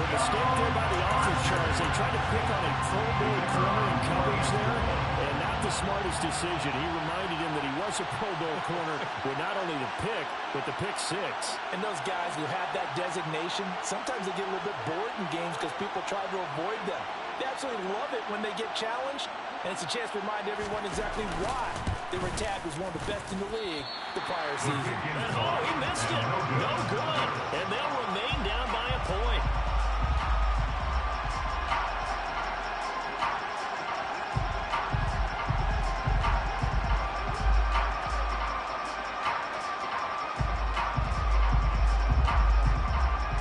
With the mistake there by the offense, Charles, they tried to pick on a Pro Bowl corner in coverage there, and not the smartest decision. He reminded him that he was a Pro Bowl corner with not only the pick, but the pick six. And those guys who have that designation, sometimes they get a little bit bored in games because people try to avoid them. They absolutely love it when they get challenged, and it's a chance to remind everyone exactly why they were tagged as one of the best in the league the prior season. And oh, he missed it. No good. And they'll remain down by a point.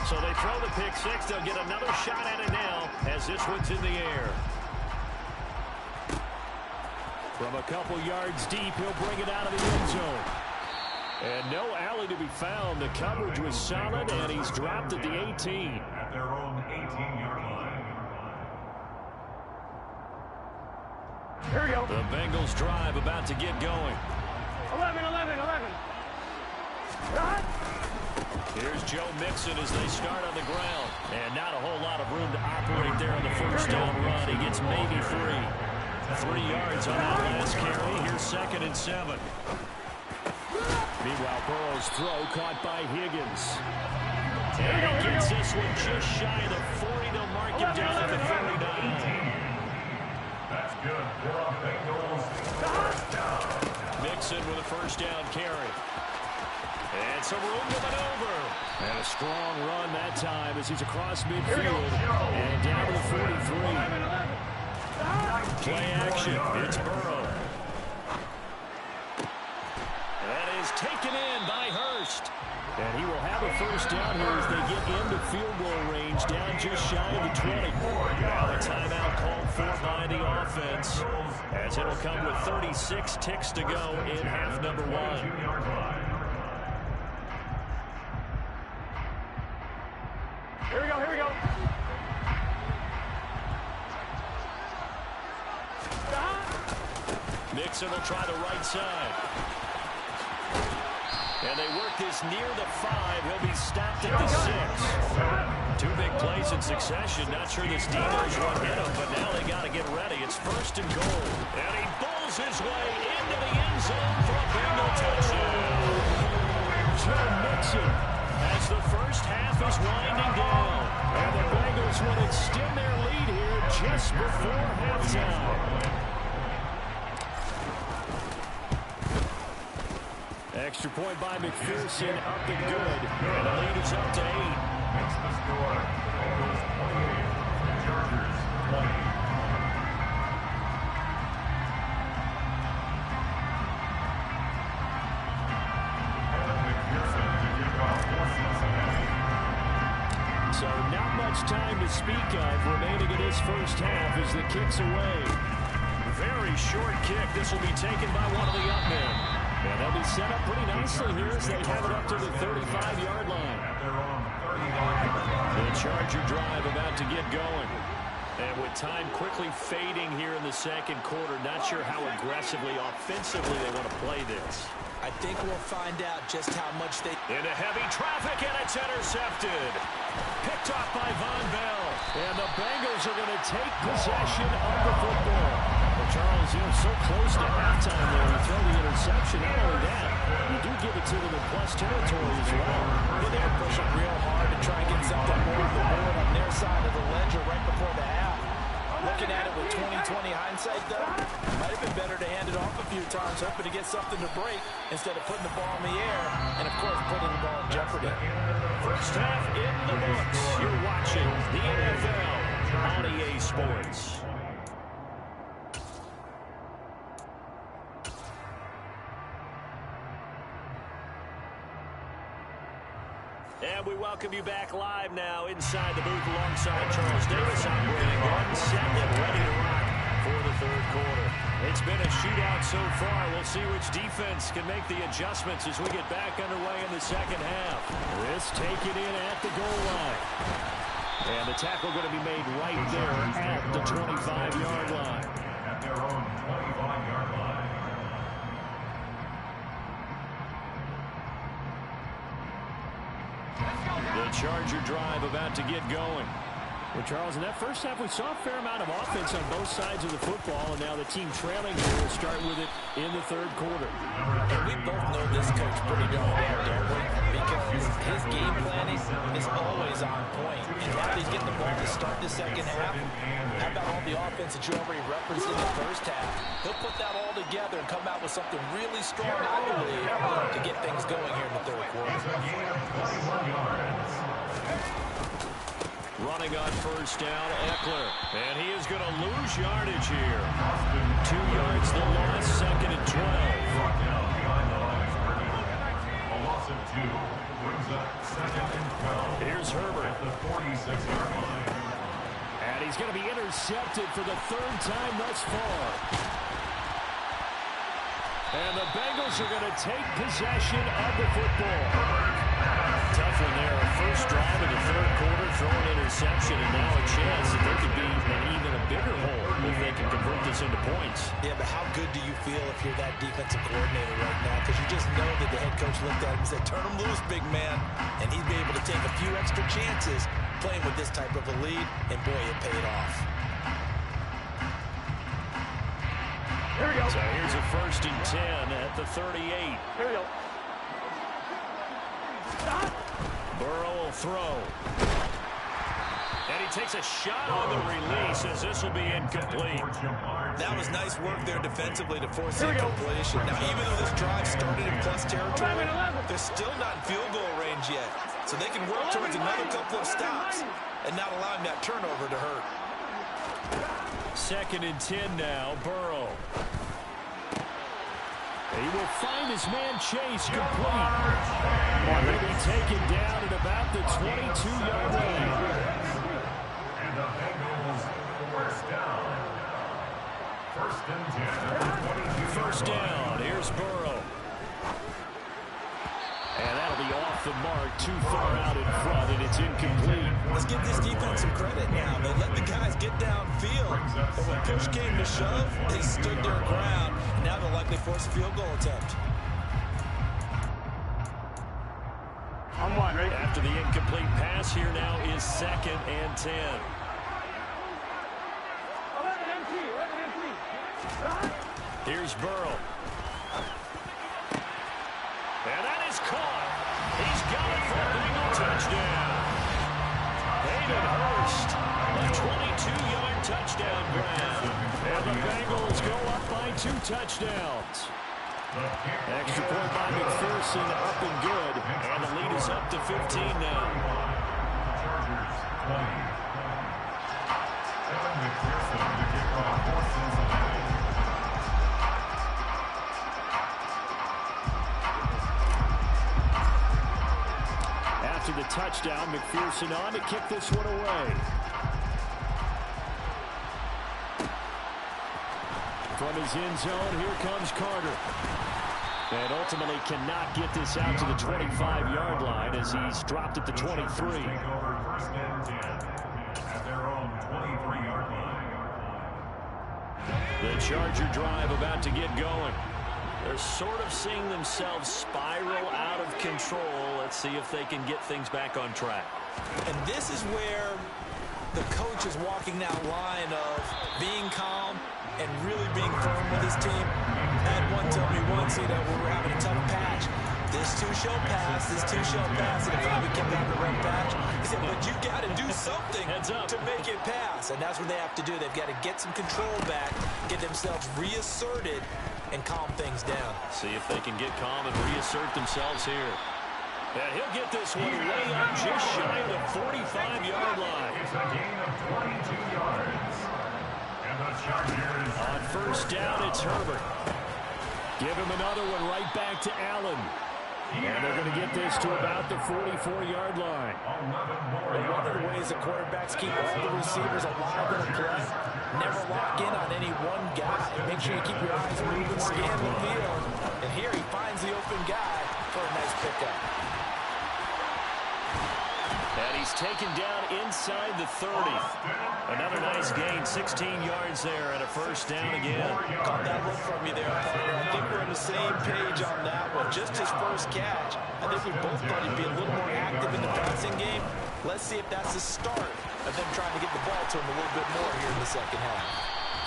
So they throw the pick six. They'll get another shot at it now as this one's in the air. From a couple yards deep, he'll bring it out of the end zone. And no alley to be found. The coverage was solid, and he's dropped at the 18. At their own 18-yard line. Here we go. The Bengals drive about to get going. 11. Here's Joe Mixon as they start on the ground. And not a whole lot of room to operate there on the first down run. He gets maybe 3 yards on that last carry. Here's 2nd and 7. Meanwhile, Burrow's throw caught by Higgins. And he gets this one just shy of the 40. They'll mark him down at the 39. That's good for a Bengals first down. Mixon with a first down carry. And some room to maneuver. And a strong run that time as he's across midfield and down to the 43. Play action. It's Burrow. That is taken in by Hurst. And he will have a first down here as they get into field goal range, down just shy of the 20. Now a timeout called for by the offense, as it'll come with 36 ticks to go in half number 1. Here we go. Mixon will try the right side. And they work this near the 5. He'll be stopped at the 6. 2 big plays in succession. Not sure this D-knows what hit him, but now they got to get ready. It's 1st and goal. And he bowls his way into the end zone for a Bengal touchdown. Joe Mixon, as the first half is winding down. And the Bengals will extend their lead here just before halftime. Extra point by McPherson, up and good. And the lead is up to 8. Makes the score. Bengals 28, Chargers 20. So not much time to speak of remaining in this first half as the kick's away. Very short kick. This will be taken by one of the up men. And they'll be set up pretty nicely here as they have it up to the 35-yard line. The Charger drive about to get going. And with time quickly fading here in the second quarter, not sure how aggressively, offensively they want to play this. I think we'll find out just how much they... Into heavy traffic, and it's intercepted. Picked off by Von Bell. And the Bengals are going to take possession of the football. Well, Charles, so close to halftime there. You throw the interception. Not only that, you do give it to them in plus territory as well. But they're pushing real hard to try and get something more on the board on their side of the ledger right before the half. Looking at it with 20/20 hindsight, though, it might have been better to hand it off a few times, hoping to get something to break instead of putting the ball in the air and, of course, putting the ball in jeopardy. First half in the books. You're watching the NFL on EA Sports. And we welcome you back live now inside the booth alongside Charles Davis. I'm Brandon Gordon, set and ready to rock for the third quarter. It's been a shootout so far. We'll see which defense can make the adjustments as we get back underway in the second half. This taken in at the goal line. And the tackle going to be made right there at the 25-yard line. At their own 25-yard line. The Charger drive about to get going. Well, Charles, in that first half, we saw a fair amount of offense on both sides of the football, and now the team trailing here will start with it in the third quarter. And we both know this coach pretty darn well, don't we? Because his game planning is always on point. And now he's getting the ball to start the second half. How about all the offense that you already referenced in the first half? He'll put that all together and come out with something really strong, I believe, to get things going here in the third quarter. Running on first down, Eckler. And he is going to lose yardage here. 2 yards the loss, second and 12. A loss of 2 brings up second and 12. Here's Herbert. At the 46-yard line. And he's going to be intercepted for the third time thus far. And the Bengals are going to take possession of the football. Tough one there. First drive in the third quarter, throwing interception, and now a chance that there could be an even a bigger hole if they can convert this into points. Yeah, but how good do you feel if you're that defensive coordinator right now? Because you just know that the head coach looked at him and said, turn him loose, big man. And he'd be able to take a few extra chances playing with this type of a lead, and boy, it paid off. Here we go. So here's a 1st and 10 at the 38. Here we go. Stop. Burrow will throw. And he takes a shot on the release as this will be incomplete. That was nice work there defensively to force incompletion. Now, even though this drive started in plus territory, they're still not in field goal range yet. So they can work towards another couple of stops and not allowing that turnover to hurt. 2nd and 10 now, Burrow. He will find his man Chase complete. And he'll be taken down at about the 22-yard line. And the Bengals first down. 1st and 10. First down. Here's Burrow. And that'll be off the mark, too far out in front, and it's incomplete. Let's give this defense some credit now. They let the guys get downfield, but when push came to shove, they stood their ground, and now they'll likely force a field goal attempt. On one, right? After the incomplete pass, here now is 2nd and 10. 11 empty. Here's Burrow. And that is caught. He's got it for a Bengal touchdown. Hayden Hurst, a 22-yard touchdown grab. And the Bengals go up by 2 touchdowns. Extra point by McPherson, up and good. And the lead is up to 15 now. Chargers 20. Evan McPherson to kick off for Cincinnati. After the touchdown, McPherson on to kick this one away. From his end zone, here comes Carter. And ultimately cannot get this out to the 25-yard line as he's dropped at the 23. Take over 1st and 10 at their own 23-yard line. The Charger drive about to get going. They're sort of seeing themselves spiral out of control. Let's see if they can get things back on track. And this is where the coach is walking that line of being calm and really being firm with his team. I had one tell me once, we were having a tough patch. This too shall pass, this too shall pass. And if we kept having a rough patch, he said, but you got to do something to make it pass. And that's what they have to do. They've got to get some control back, get themselves reasserted, and calm things down. See if they can get calm and reassert themselves here. And he'll get this one way up just shy of the 45-yard line. It's a gain of 22 yards. And the Chargers on first down, it's Herbert. Give him another one right back to Allen. And they're going to get this to about the 44-yard line. One of the way ways the quarterbacks keep all the receivers alive in a play. Never lock in on any one guy. Make sure you keep your eyes moving, scan the field. And here he finds the open guy for a nice pickup. And he's taken down inside the 30. Another nice gain, 16 yards there, and a first down again. Caught that look from you there, partner. I think we're on the same page on that one. Just his first catch. I think we both thought he'd be a little more active in the passing game. Let's see if that's the start of them trying to get the ball to him a little bit more here in the second half.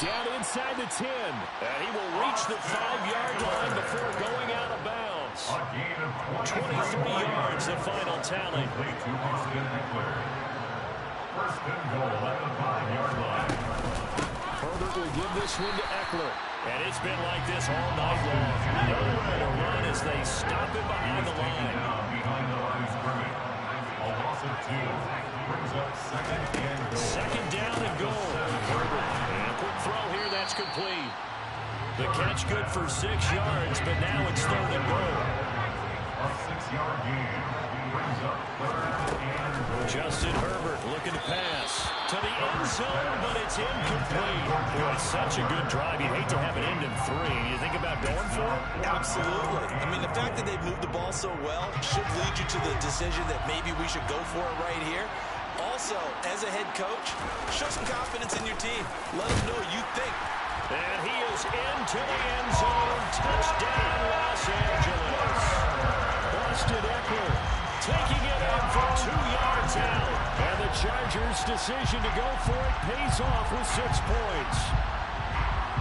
Down inside the 10. And he will reach the 5-yard line before going out of bounds. 23 yards, the final tally. First and goal at the 5-yard line. Herbert will give this one to Eckler. And it's been like this all night long. Nowhere to run as they stop him behind the line. Behind the line of scrimmage. A loss of 2. Brings up second and goal. Second down and goal. Herbert. And a quick throw here, that's complete. The catch good for 6 yards, but now it's third and goal. A 6-yard gain. Brings up third and goal. Justin Herbert looking to pass to the end zone, but it's incomplete. Boy, such a good drive. You hate to have it end in 3. You think about going for it? Absolutely. I mean, the fact that they've moved the ball so well should lead you to the decision that maybe we should go for it right here. Also, as a head coach, show some confidence in your team. Let them know you think. And he is into the end zone. Touchdown, Los Angeles. Austin Eckler taking it in for 2 yards out. And the Chargers' decision to go for it pays off with 6 points.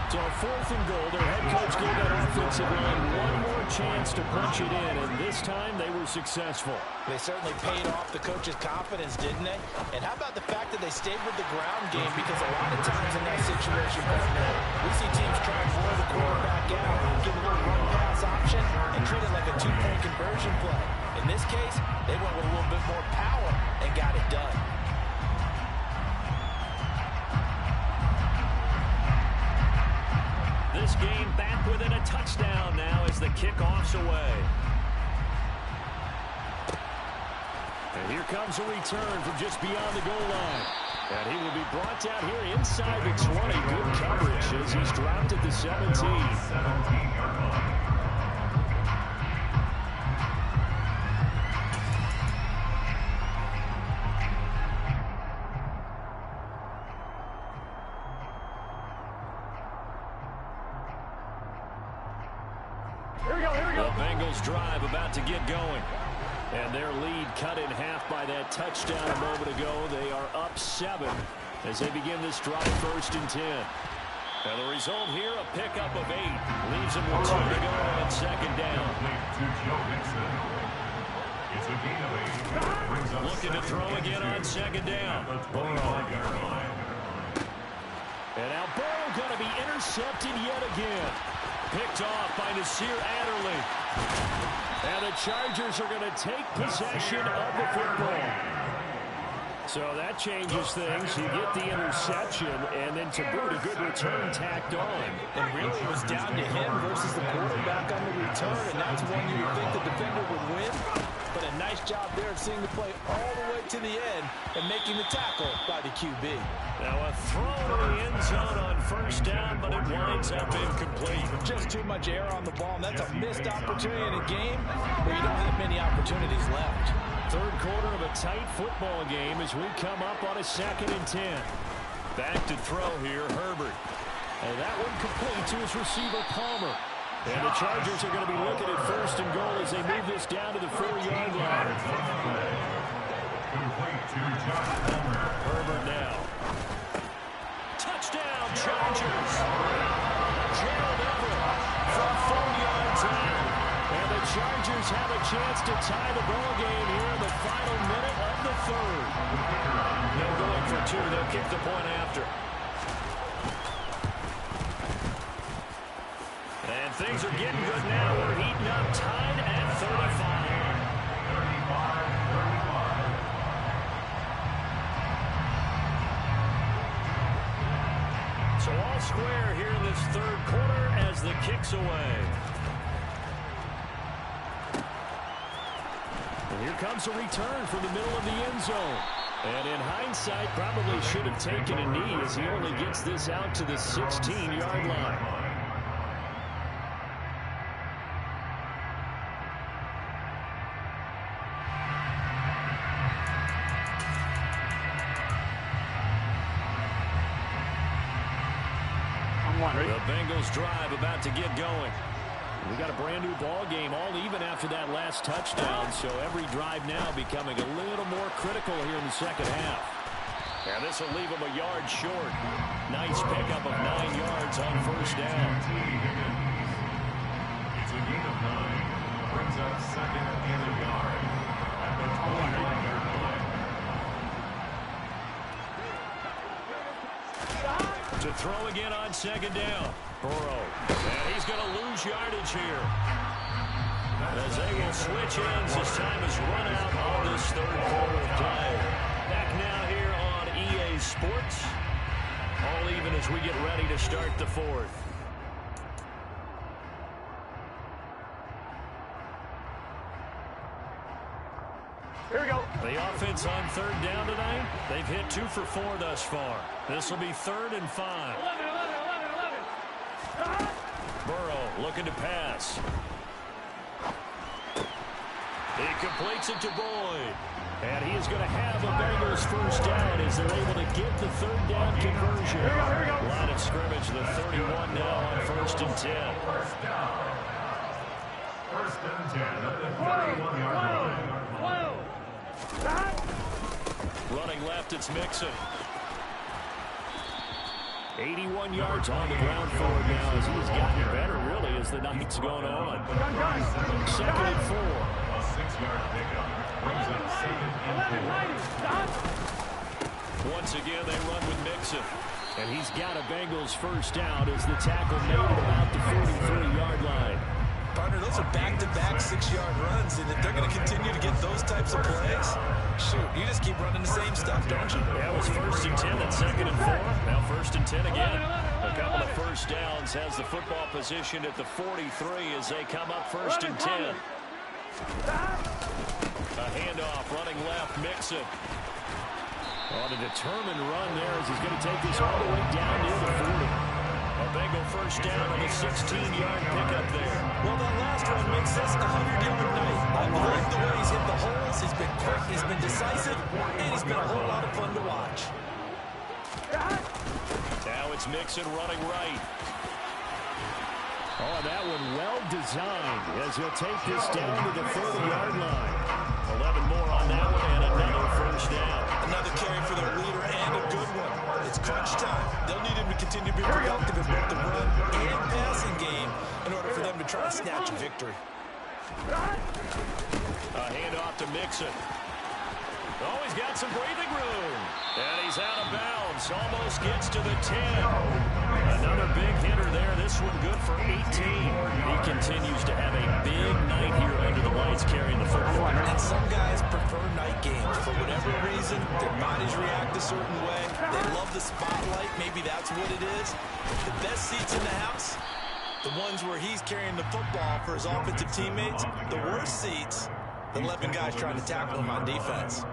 So fourth and goal, their head coach gave that offensive line one more chance to punch it in, and this time they were successful. They certainly paid off the coach's confidence, didn't they? And how about the fact that they stayed with the ground game? Because a lot of times in that situation, we see teams try to blow the quarterback out, give a little run-pass option, and treat it like a 2-point conversion play. In this case, they went with a little bit more power and got it done. This game back within a touchdown now as the kickoff's away. And here comes a return from just beyond the goal line. And he will be brought down here inside the 20. Good coverage as he's dropped at the 17. 17-yard line. The Bengals drive about to get going. And their lead cut in half by that touchdown a moment ago. They are up 7 as they begin this drive, 1st and 10. And the result here, a pickup of 8. Leaves them with 2 to go on 2nd down. It's a gain of 8. Looking to throw again on 2nd down. And now Burrow going to be intercepted yet again. Picked off by Nasir Adderley. And the Chargers are going to take possession of the football. So that changes things. You get the interception, and then to boot, a good return tacked on. And really it was down to him versus the quarterback on the return, and that's one you would think the defender would win. But a nice job there of seeing the play all the way to the end and making the tackle by the QB. Now a throw to the end zone on 1st down, but it winds up incomplete. Just too much air on the ball, and that's a missed opportunity in a game where you don't have many opportunities left. Third quarter of a tight football game as we come up on a 2nd and 10. Back to throw here, Herbert. And that one complete to his receiver, Palmer. And the Chargers are going to be looking at 1st and goal as they move this down to the 4-yard line. Herbert now. Touchdown, Chargers. Gerald Everett from 4 yards out. And the Chargers have a chance to tie the ball game here in the final minute of the 3rd. They'll go in for 2. They'll kick the point after. And things are getting good now. We're heating up, tied at 35. So all square here in this 3rd quarter as the kick's away. And here comes a return from the middle of the end zone. And in hindsight, probably should have taken a knee as he only gets this out to the 16-yard line. The Bengals drive about to get going. We got a brand new ball game, all even after that last touchdown, so every drive now becoming a little more critical here in the second half. And this will leave them a yard short. Nice pickup of 9 yards on first down. It's a gain of 9. Brings up second and a yard at the 21-yard line. To throw again on second down. Burrow. And he's going to lose yardage here. As they will switch ends as time has run out on this third quarter of play. Back now here on EA Sports. All even as we get ready to start the fourth. Here we go. The offense on third down tonight, they've hit 2 for 4 thus far. This will be 3rd and 5. 11. Burrow looking to pass. He completes it to Boyd. And he is going to have a Bengals first down as they're able to get the third down conversion. Here we go. Line of scrimmage, the 31 now on 1st and 10. First down. 1st and 10 at the 31-yard line. Running left, it's Mixon. 81 yards on the ground for him now as he's gotten better, really, as the night's going on. 2nd and 4. A 6-yard pickup brings up 2nd and 4. Once again, they run with Mixon. And he's got a Bengals first down as the tackle made at about the 43-yard line. Partner, those are back-to-back 6-yard runs, and if they're going to continue to get those types of plays, shoot, you just keep running the same stuff, don't you? That was 1st and 10, then 2nd and 4. Now 1st and 10 again. A couple of first downs, has the football positioned at the 43 as they come up 1st and 10. A handoff, running left, Mixon. On a determined run there as he's going to take this all the way down near the 40. A Bengal first down on a 16-yard pickup there. Well, that last run makes this a 100-yard night. I believe the way he's hit the holes, he's been quick, he's been decisive, and he's been a whole lot of fun to watch. Now it's Mixon running right. Oh, that one well designed as he'll take this down to the 30-yard line. 11 more on that one and another first down. Another carry for their leader and a good one. It's crunch time. They'll need him to continue to be productive in both the run and passing game in order for them to try to snatch a victory. A handoff to Mixon. Oh, he's got some breathing room. And he's out of bounds. Almost gets to the 10. Another big hitter there. This one good for 18. He continues to have a big night here under the lights carrying the football. And some guys prefer night games. For whatever reason, their bodies react a certain way. They love the spotlight. Maybe that's what it is. The best seats in the house, the ones where he's carrying the football for his offensive teammates. The worst seats, the 11 guys trying to tackle him on defense.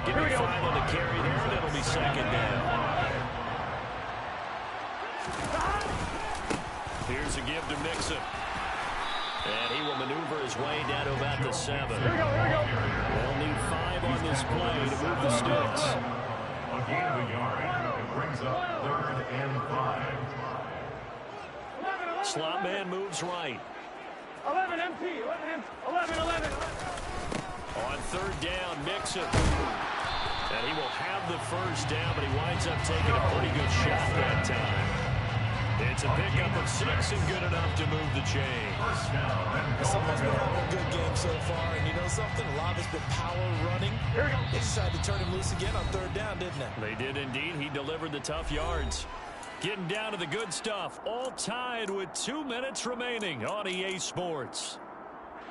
Give me 5 on the carry there, and it'll be 2nd down. Here's a give to Mixon. And he will maneuver his way down to about the 7. They'll need 5 on this play to move the sticks. A gain of a yard. It brings up 3rd and 5. Slot man moves right. 11 empty. 11. On 3rd down, Mixon. And he will have the first down, but he winds up taking a pretty good shot that time. It's a pickup of 6 and good enough to move the chain. Someone's been having a good game so far, and you know something? A lot of it's been power running. They decided to turn him loose again on 3rd down, didn't they? They did indeed. He delivered the tough yards. Getting down to the good stuff. All tied with 2 minutes remaining on EA Sports.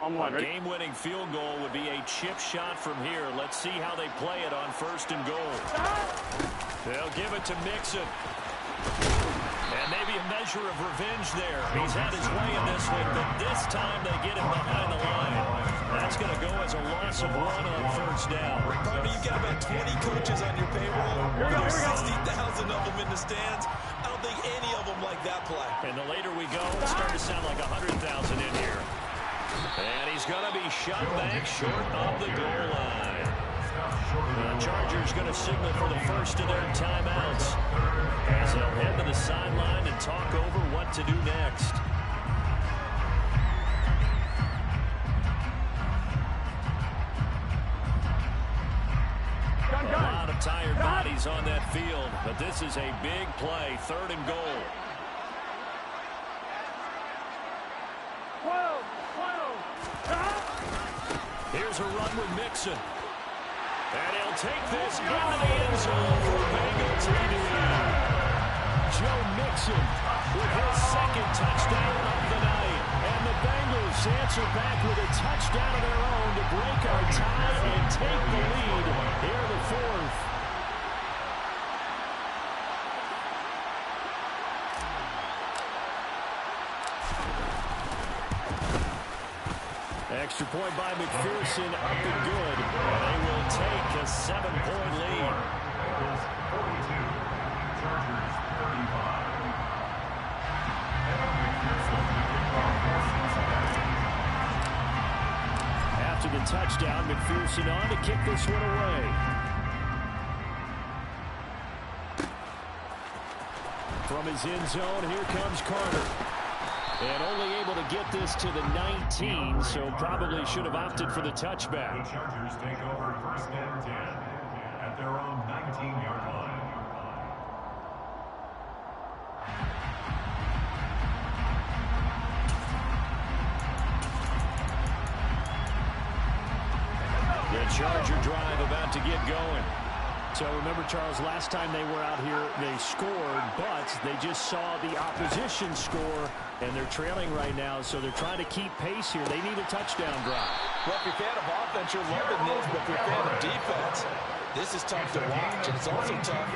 A game-winning field goal would be a chip shot from here. Let's see how they play it on 1st and goal. They'll give it to Mixon. And maybe a measure of revenge there. He's had his way in this one, but this time they get him behind the line. That's going to go as a loss of 1 on first down. Probably you've got about 20 coaches on your payroll. There's 60,000 of them in the stands. I don't think any of them like that play. And the later we go, it's starting to sound like 100,000 in here. And he's going to be shot back short of the goal line. The Chargers going to signal for the first of their timeouts as they'll head to the sideline and talk over what to do next. A lot of tired bodies on that field, but this is a big play, 3rd and goal. 12. Here's a run with Mixon. And he'll take this into the end zone for Bengals leading. Joe Mixon with his 2nd touchdown of the night. And the Bengals answer back with a touchdown of their own to break our tie and take the lead here in the 4th. Extra point by McPherson, up and good. And they will take a 7-point lead. Bengals 42, Chargers 35. After the touchdown, McPherson on to kick this one away. From his end zone, here comes Carter. And only able to get this to the 19, so probably should have opted for the touchback. The Chargers take over 1st and 10 at their own 19-yard line. The Charger drive about to get going. So remember, Charles, last time they were out here, they scored, but they just saw the opposition score, and they're trailing right now, so they're trying to keep pace here. They need a touchdown drive. Well, if you're a fan of offense, you're loving this, but if you're a fan of defense, this is tough to watch, and it's also tough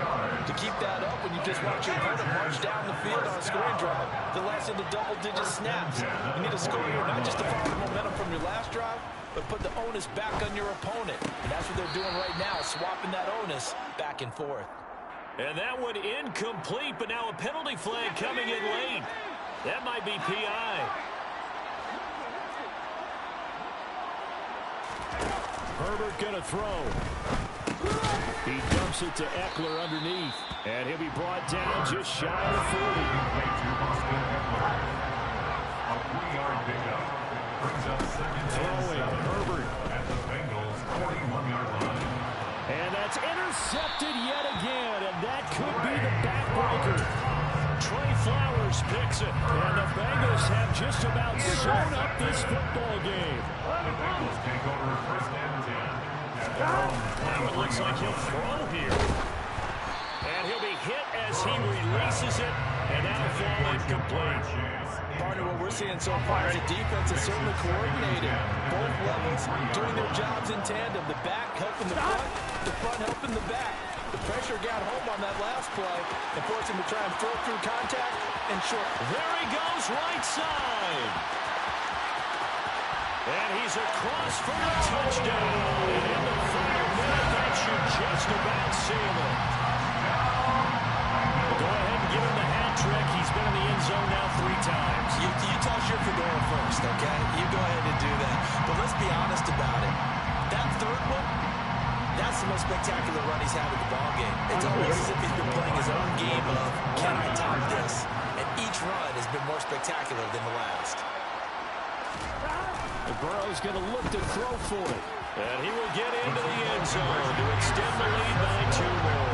to keep that up when you just watch your opponent march down the field on a scoring drive that lasts into double-digit snaps. You need to score here, not just to follow the momentum from your last drive, but put the onus back on your opponent. And that's what they're doing right now, swapping that onus back and forth. And that one incomplete, but now a penalty flag coming in late. That might be PI. Herbert gonna throw. He dumps it to Eckler underneath. And he'll be brought down just shy of 40. A 3-yard pickup brings up 2nd Throwing Herbert at the Bengals 41-yard line. And that's intercepted yet again, and that could be the backbreaker. Trey Flowers picks it, and the Bengals have just about sewn up this football game. The Bengals take over 1st and 10 at their own. Now it looks like he'll throw here. And he'll be hit as he releases it, and that'll fall incomplete. Partner, what we're seeing so far is the defense is certainly coordinated. Both levels doing their jobs in tandem. The back helping the front helping the back. The pressure got home on that last play and forced him to try and throw through contact and short. There he goes, right side. And he's across for a touchdown. And in the final minute, that should just about seal it. Go ahead and give him the hat trick. He's been in the end zone now 3 times. You toss your fedora first, okay? You go ahead and do that. But let's be honest about it. That 3rd one, that's the most spectacular run he's had in the ballgame. It's almost as if he's been playing his own game of, can I top this? And each run has been more spectacular than the last. Burrow's going to look to throw for it. And he will get into the end zone to extend the lead by 2 more.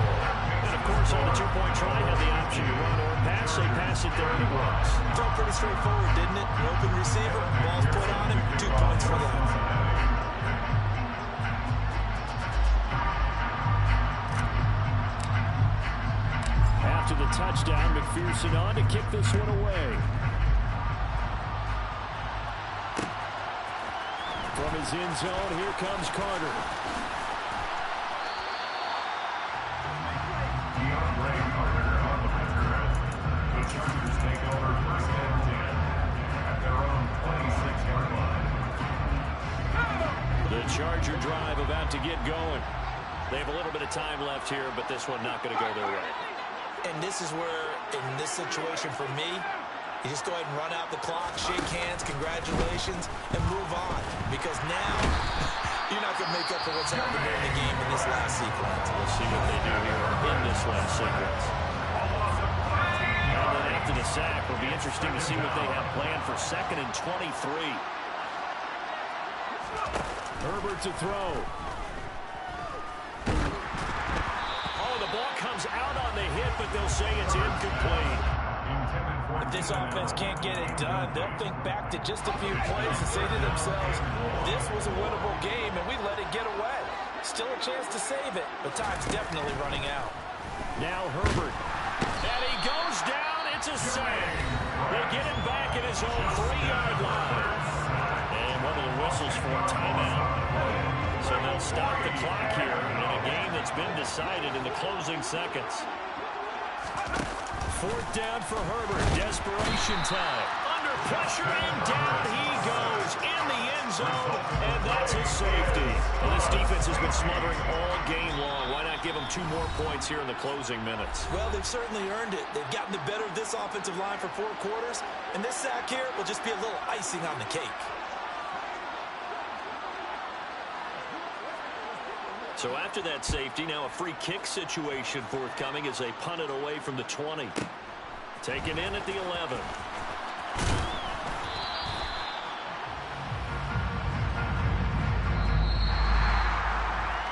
And, of course, on the 2-point try, had the option to run or pass. They pass it there anyways. Throw pretty straightforward, didn't it? An open receiver, ball's put on him, 2 points for them. After the touchdown, McPherson on to kick this one away. From his end zone, here comes Carter. DeAndre Carter on the return. The Charger drive about to get going. They have a little bit of time left here, but this one not going to go their way. And this is where, in this situation for me, you just go ahead and run out the clock, shake hands, congratulations, and move on. Because now, you're not going to make up for what's happened during the game in this last sequence. We'll see what they do here in this last sequence. And then after the sack, it'll be interesting to see what they have planned for 2nd and 23. Herbert to throw. Oh, the ball comes out on the hit, but they'll say it's incomplete. If this offense can't get it done, they'll think back to just a few plays and say to themselves, this was a winnable game and we let it get away. Still a chance to save it, but time's definitely running out. Now Herbert. And he goes down. It's a sack. They get him back at his own 3-yard line. And one of the whistles for a timeout. So they'll stop the clock here in a game that's been decided in the closing seconds. 4th down for Herbert. Desperation time. Under pressure, and down he goes in the end zone, and that's his safety. Well, this defense has been smothering all game long. Why not give them 2 more points here in the closing minutes? Well, they've certainly earned it. They've gotten the better of this offensive line for 4 quarters, and this sack here will just be a little icing on the cake. So after that safety, now a free kick situation forthcoming as they punt it away from the 20. Taken in at the 11.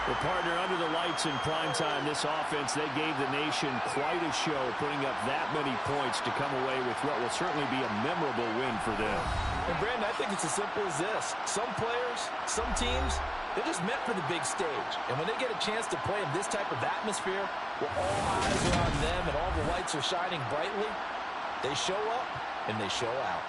Well, partner, under the lights in primetime, this offense, they gave the nation quite a show, putting up that many points to come away with what will certainly be a memorable win for them. And, Brandon, I think it's as simple as this. Some players, some teams, they're just meant for the big stage. And when they get a chance to play in this type of atmosphere, where all eyes are on them and all the lights are shining brightly, they show up and they show out.